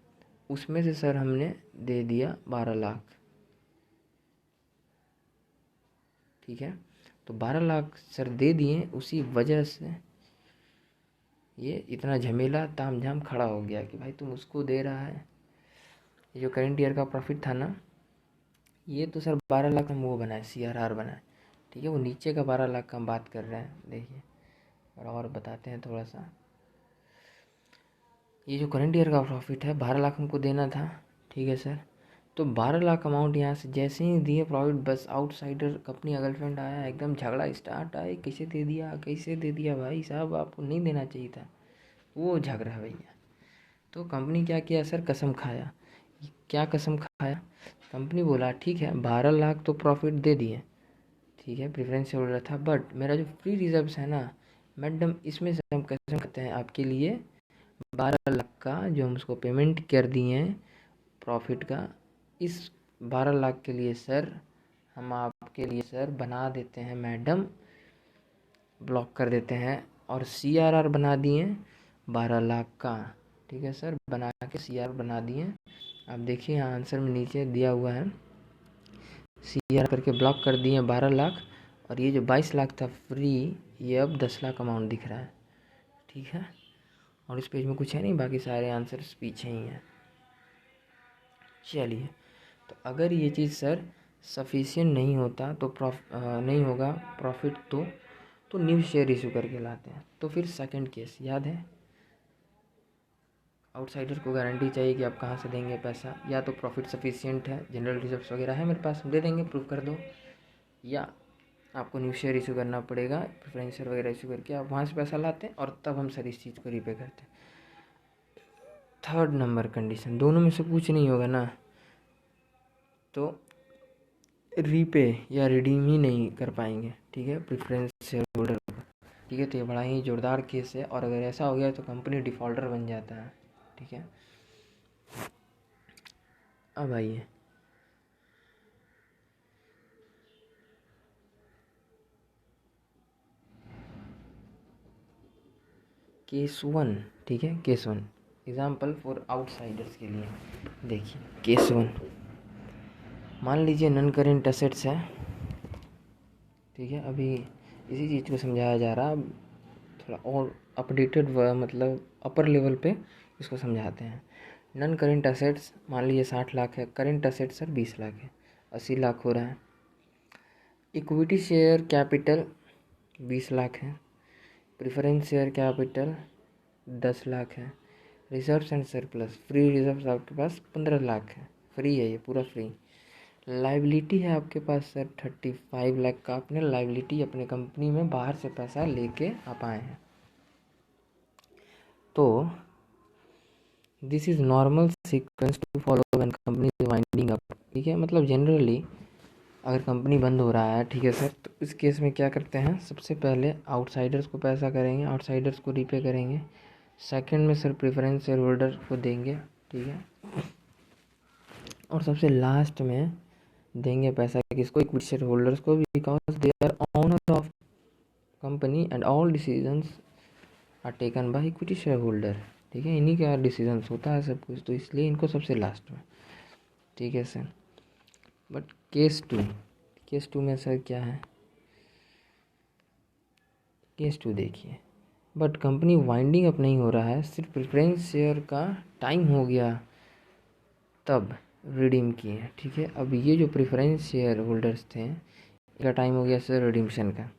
उसमें से सर हमने दे दिया 12 लाख, ठीक है। तो 12 लाख सर दे दिए, उसी वजह से ये इतना झमेला तामझाम खड़ा हो गया कि भाई तुम उसको दे रहा है। ये जो करंट ईयर का प्रॉफिट था ना, ये तो सर 12 लाख हम वो बनाए, CRR बनाए, ठीक है। वो नीचे का 12 लाख का हम बात कर रहे हैं, देखिए और बताते हैं थोड़ा सा। ये जो करंट ईयर का प्रॉफिट है 12 लाख हमको देना था, ठीक है सर। तो 12 लाख अमाउंट यहाँ से जैसे ही दिए प्रॉफिट, बस आउटसाइडर कंपनी का गर्लफ्रेंड आया, एकदम झगड़ा स्टार्ट, आए कैसे दे दिया, कैसे दे दिया भाई साहब, आपको नहीं देना चाहिए था, वो झगड़ा है भैया। तो कंपनी क्या किया सर, कसम खाया। क्या कसम खाया, कंपनी बोला ठीक है 12 लाख तो प्रॉफिट दे दिए, ठीक है, प्रेफरेंस होल्डर था, बट मेरा जो फ्री रिजर्व्स है ना मैडम, इसमें से हम कसम खाते हैं आपके लिए 12 लाख का जो हम उसको पेमेंट कर दिए हैं प्रॉफिट का, इस 12 लाख के लिए सर हम आपके लिए सर बना देते हैं मैडम, ब्लॉक कर देते हैं, और CRR बना दिए 12 लाख का, ठीक है सर, बना के CRR बना दिए। आप देखिए यहाँ आंसर में नीचे दिया हुआ है, CRR करके ब्लॉक कर दिए 12 लाख, और ये जो 22 लाख था फ्री, ये अब 10 लाख अमाउंट दिख रहा है, ठीक है। और इस पेज में कुछ है नहीं, बाकी सारे आंसर्स पीछे ही हैं। चलिए, तो अगर ये चीज़ सर सफिशिएंट नहीं होता तो नहीं होगा प्रॉफिट, तो न्यू शेयर इशू करके लाते हैं। तो फिर सेकंड केस याद है, आउटसाइडर को गारंटी चाहिए कि आप कहाँ से देंगे पैसा, या तो प्रॉफिट सफिशिएंट है, जनरल रिजर्व्स वगैरह है मेरे पास, हम दे देंगे, प्रूव कर दो, या आपको न्यू शेयर इशू करना पड़ेगा, प्रेफरेंस शेयर वगैरह इशू करके आप वहाँ से पैसा लाते हैं, और तब हम सर इस चीज़ को रीपे करते हैं। थर्ड नंबर कंडीशन, दोनों में से कुछ नहीं होगा ना, तो रीपे या रिडीम ही नहीं कर पाएंगे, ठीक है, प्रेफरेंस शेयर होल्डर को, ठीक है। तो ये बड़ा ही जोरदार केस है, और अगर ऐसा हो गया तो कंपनी डिफ़ॉल्टर बन जाता है, ठीक है। अब आइए केस 1, ठीक है, केस 1 एग्जाम्पल फॉर आउटसाइडर्स के लिए। देखिए केस 1, मान लीजिए नॉन करेंट एसेट्स है, ठीक है, अभी इसी चीज़ को समझाया जा रहा, थोड़ा और अपडेटेड मतलब अपर लेवल पे इसको समझाते हैं। नॉन करेंट एसेट्स मान लीजिए 60 लाख है, करेंट एसेट्स सर 20 लाख है, 80 लाख हो रहा है। इक्विटी शेयर कैपिटल 20 लाख है, प्रेफरेंस शेयर कैपिटल 10 लाख है, reserves and surplus free reserves आपके पास 15 लाख है, फ्री है ये पूरा फ्री। लाइबिलिटी है आपके पास सर 35 लाख का, आपने लाइबिलिटी अपने कंपनी में बाहर से पैसा लेके आप आए हैं। तो this is normal sequence to follow when company is winding up, ठीक है, मतलब जनरली अगर कंपनी बंद हो रहा है, ठीक है सर, तो इस केस में क्या करते हैं, सबसे पहले आउटसाइडर्स को पैसा करेंगे, आउटसाइडर्स को रीपे करेंगे, सेकंड में सर प्रेफरेंस शेयर होल्डर को देंगे, ठीक है, और सबसे लास्ट में देंगे पैसा किसको, इक्विटी शेयर होल्डर्स को, because they are owner of company and all decisions are taken by equity share holder, ठीक है, इन्हीं का डिसीजंस होता है सब कुछ, तो इसलिए इनको सबसे लास्ट में। ठीक है सर। बट केस टू में सर क्या है, केस टू देखिए, बट कंपनी वाइंडिंग अप नहीं हो रहा है, सिर्फ प्रेफरेंस शेयर का टाइम हो गया तब रिडीम किए। ठीक है, अब ये जो प्रेफरेंस शेयर होल्डर्स थे, इनका टाइम हो गया सर रिडीम्शन का,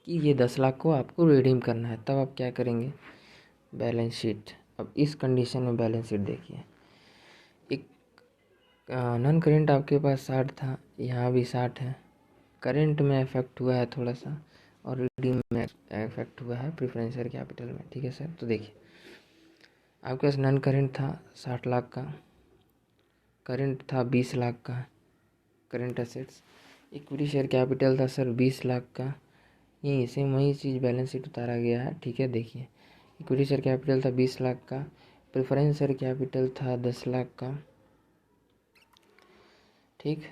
कि ये 10 लाख को आपको रिडीम करना है, तब आप क्या करेंगे, बैलेंस शीट। अब इस कंडीशन में बैलेंस शीट देखिए, एक नॉन करेंट आपके पास 60 था, यहाँ भी 60 है, करेंट में इफेक्ट हुआ है थोड़ा सा, और रिडीम में इफेक्ट हुआ है प्रेफरेंस शेयर कैपिटल में। ठीक है सर, तो देखिए आपके पास नॉन करेंट था 60 लाख का, करेंट था 20 लाख का, current assets, equity share capital था सर 20 लाख का, यही सेम वही चीज़ बैलेंस शीट उतारा गया है। ठीक है, देखिए इक्विटी शेयर कैपिटल था 20 लाख का, प्रेफरेंस शेयर कैपिटल था 10 लाख का। ठीक,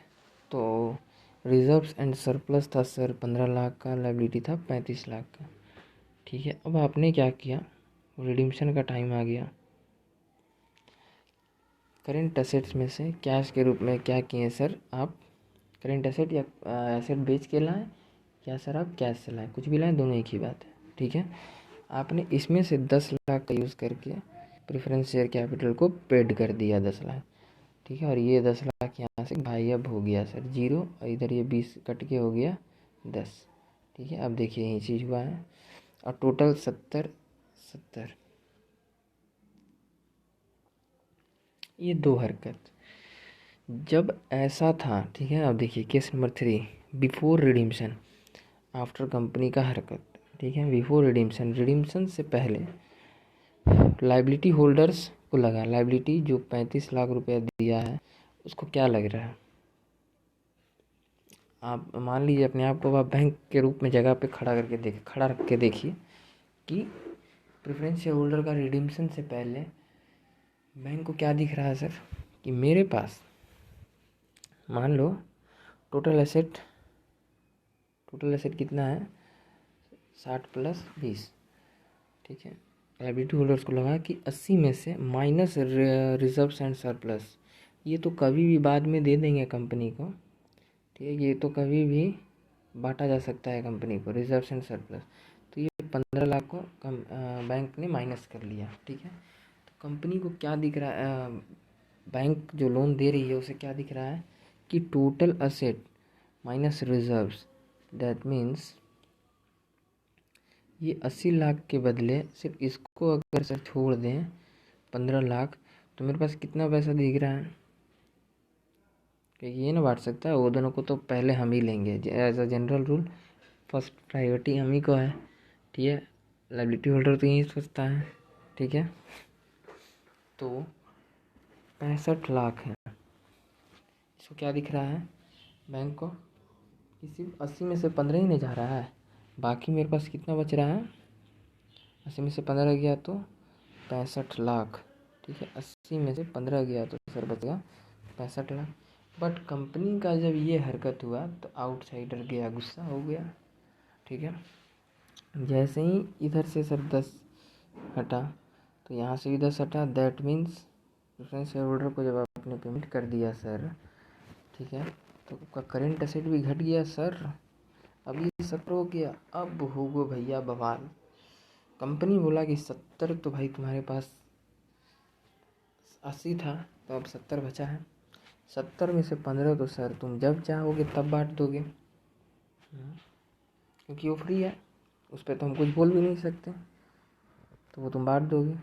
तो रिजर्व्स एंड सरप्लस था सर 15 लाख का, लायबिलिटी था 35 लाख का। ठीक है, अब आपने क्या किया, रिडीम्शन का टाइम आ गया, करेंट एसेट्स में से कैश के रूप में क्या किए सर, आप करेंट एसेट या एसेट बेच के लाएं या सर आप कैश से लाएं, कुछ भी लाएं, दोनों एक ही बात है। ठीक है, आपने इसमें से 10 लाख का यूज़ करके प्रेफरेंस शेयर कैपिटल को पेड कर दिया 10 लाख। ठीक है, और ये 10 लाख यहाँ से गायब हो गया सर, 0, और इधर ये 20 कट के हो गया 10। ठीक है, अब देखिए यही चीज़ हुआ है, और टोटल 70 ये दो हरकत जब ऐसा था। ठीक है, अब देखिए case number 3, before redemption, after company का हरकत। ठीक है, बिफोर रिडीम्शन, रिडीम्शन से पहले लाइबिलिटी होल्डर्स को लगा, लाइबिलिटी जो 35 लाख रुपया दिया है उसको क्या लग रहा है, आप मान लीजिए अपने आप को आप बैंक के रूप में जगह पे खड़ा रख के देखिए कि प्रेफरेंस शेयर होल्डर का रिडीम्शन से पहले बैंक को क्या दिख रहा है सर, कि मेरे पास मान लो टोटल एसेट कितना है, 60 + 20। ठीक है, लायबिलिटी होल्डर्स को लगा कि 80 में से माइनस रिजर्व्स एंड सरप्लस, ये तो कभी भी बाद में दे देंगे कंपनी को। ठीक है, ये तो कभी भी बांटा जा सकता है कंपनी को, रिजर्व्स एंड सरप्लस। तो ये 15 लाख को बैंक ने माइनस कर लिया। ठीक है, तो कंपनी को क्या दिख रहा है, बैंक जो लोन दे रही है उसे क्या दिख रहा है कि total asset minus reserves, that means ये 80 लाख के बदले सिर्फ इसको अगर सर छोड़ दें 15 लाख, तो मेरे पास कितना पैसा दिख रहा है, क्योंकि ये ना बांट सकता है, वो दोनों को तो पहले हम ही लेंगे as a general rule, first priority हम ही को है। ठीक है, लायबिलिटी होल्डर तो यही सोचता है। ठीक है, तो 65 लाख है, इसको क्या दिख रहा है बैंक को कि सिर्फ 80 में से 15 ही नहीं जा रहा है, बाकी मेरे पास कितना बच रहा है, 80 में से 15 गया तो 65 लाख। ठीक है, 80 में से 15 गया तो सर बचेगा 65 लाख। बट कंपनी का जब ये हरकत हुआ तो आउटसाइडर गया, गुस्सा हो गया। ठीक है, जैसे ही इधर से सर 10 हटा तो यहाँ से भी 10 हटा, that means preference share holder को जब आपने पेमेंट कर दिया सर, ठीक है, तो आपका करेंट एसेट भी घट गया सर। अब ये 70 हो गया, अब होगो भैया बवाल। कंपनी बोला कि 70 तो भाई तुम्हारे पास 80 था, तो अब 70 बचा है, 70 में से 15 तो सर तुम जब चाहोगे तब बांट दोगे, क्योंकि वो फ्री है, उस पर तो हम कुछ बोल भी नहीं सकते, तो वो तुम बांट दोगे।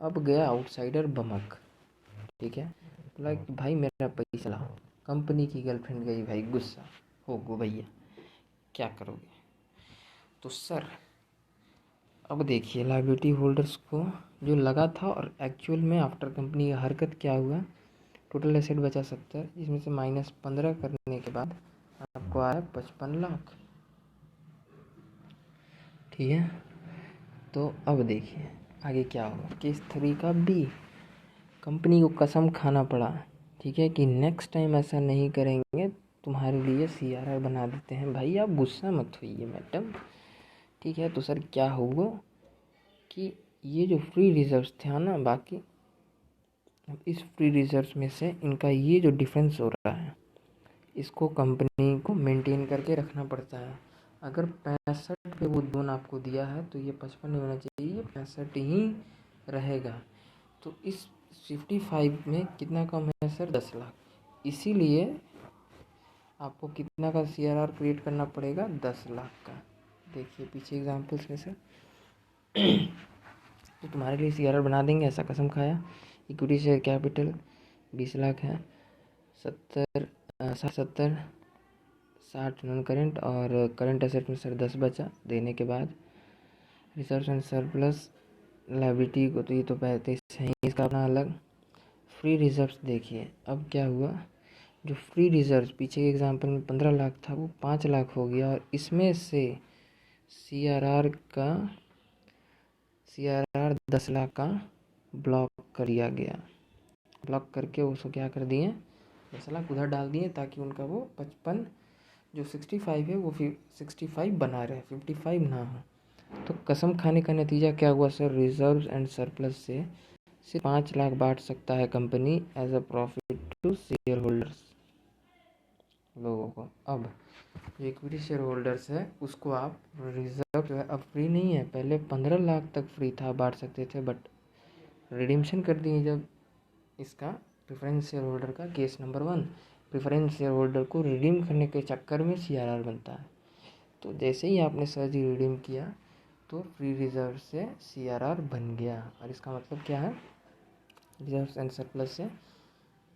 अब गया आउटसाइडर बमक। ठीक है, बोला कि भाई मेरा पैसा लाओ, कंपनी की गर्लफ्रेंड गई भाई, गुस्सा हो गो भैया, क्या करोगे। तो सर अब देखिए लायबिलिटी होल्डर्स को जो लगा था और एक्चुअल में आफ्टर कंपनी का हरकत क्या हुआ, टोटल एसेट बचा 70, इसमें से -15 करने के बाद आपको आया 55 लाख। ठीक है, तो अब देखिए आगे क्या होगा, केस 3 का बी, कंपनी को कसम खाना पड़ा। ठीक है, कि नेक्स्ट टाइम ऐसा नहीं करेंगे, तुम्हारे लिए CRR बना देते हैं। भाई आप गुस्सा मत होइए मैडम। ठीक है, तो सर क्या होगा कि ये जो फ्री रिजर्व्स थे ना, बाकी अब इस फ्री रिजर्व्स में से इनका ये जो डिफरेंस हो रहा है इसको कंपनी को मेंटेन करके रखना पड़ता है। अगर 65 पे वो लोन आपको दिया है तो ये 55 नहीं होना चाहिए, ये 65 ही रहेगा। तो इस 55 में कितना कम है सर? 10 लाख। इसीलिए आपको कितना का CRR क्रिएट करना पड़ेगा? 10 लाख का। देखिए पीछे एग्जाम्पल्स में सर तो तुम्हारे लिए CRR बना देंगे, ऐसा कसम खाया। इक्विटी शेयर कैपिटल 20 लाख है, 70 60 नॉन करेंट और करंट एसेट में सर 10 बचा देने के बाद। रिजर्व एंड सरप्लस लायबिलिटी को तो ये तो 35 है, इसका अपना अलग। फ्री रिजर्व्स देखिए अब क्या हुआ, जो फ्री रिजर्व पीछे के एग्जांपल में 15 लाख था वो 5 लाख हो गया और इसमें से CRR 10 लाख का ब्लॉक कर दिया गया। ब्लॉक करके उसको क्या कर दिए, 10 लाख उधर डाल दिए ताकि उनका वो 55 जो 65 है वो 65 बना रहे, 55 ना हो। तो कसम खाने का नतीजा क्या हुआ सर? रिजर्व एंड सरप्लस से सिर्फ 5 लाख बांट सकता है company as a profit to share holders लोगों को। अब जो इक्विटी शेयर होल्डर्स है उसको आप रिजर्व जो है अब फ्री नहीं है, पहले 15 लाख तक फ्री था, बांट सकते थे, बट रिडीम्शन कर दिए जब इसका प्रेफरेंस शेयर होल्डर का case number 1, preference share holder को रिडीम करने के चक्कर में CRR बनता है। तो जैसे ही आपने सर जी रिडीम किया तो फ्री रिजर्व से CRR बन गया और इसका मतलब क्या है, रिजर्व एंड सरप्लस से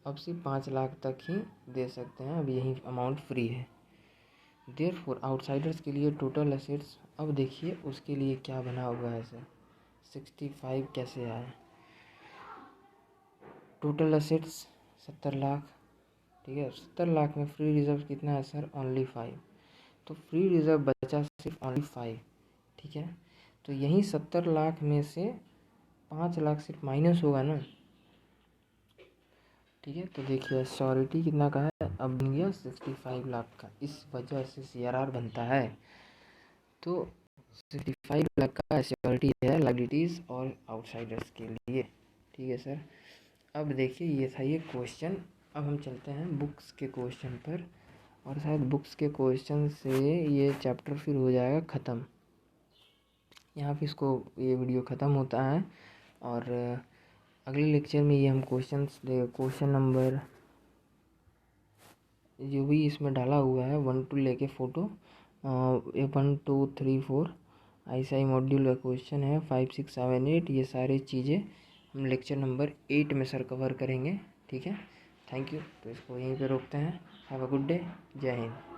अब सिर्फ 5 लाख तक ही दे सकते हैं, अब यही अमाउंट फ्री है। देयरफॉर आउटसाइडर्स के लिए टोटल एसेट्स, अब देखिए उसके लिए क्या बना हुआ है सर, 65 कैसे आए, टोटल एसेट्स 70 लाख, ठीक है। 70 लाख में फ्री रिजर्व कितना है सर? ओनली 5, तो फ्री रिजर्व बचा सिर्फ ओनली 5, ठीक है। तो यही 70 लाख में से 5 लाख सिर्फ माइनस होगा ना, ठीक है। तो देखिए श्योरिटी कितना का है, अब बन गया 65 लाख का, इस वजह से CRR बनता है। तो 65 लाख का श्योरिटी है लायबिलिटीज़ और आउटसाइडर्स के लिए, ठीक है सर। अब देखिए ये था ये क्वेश्चन। अब हम चलते हैं बुक्स के क्वेश्चन पर, और शायद बुक्स के क्वेश्चन से ये चैप्टर फिर हो जाएगा ख़त्म। यहाँ पे इसको ये वीडियो ख़त्म होता है और अगले लेक्चर में ये हम क्वेश्चन नंबर जो भी इसमें डाला हुआ है 1 2 लेके फ़ोटो 1 2 3 4 ICI मॉड्यूल का क्वेश्चन है 5 6 7 8, ये सारी चीज़ें हम लेक्चर नंबर 8 में सर कवर करेंगे, ठीक है। Thank you. तो इसको यहीं पे रोकते हैं। Have a good day. जय हिंद।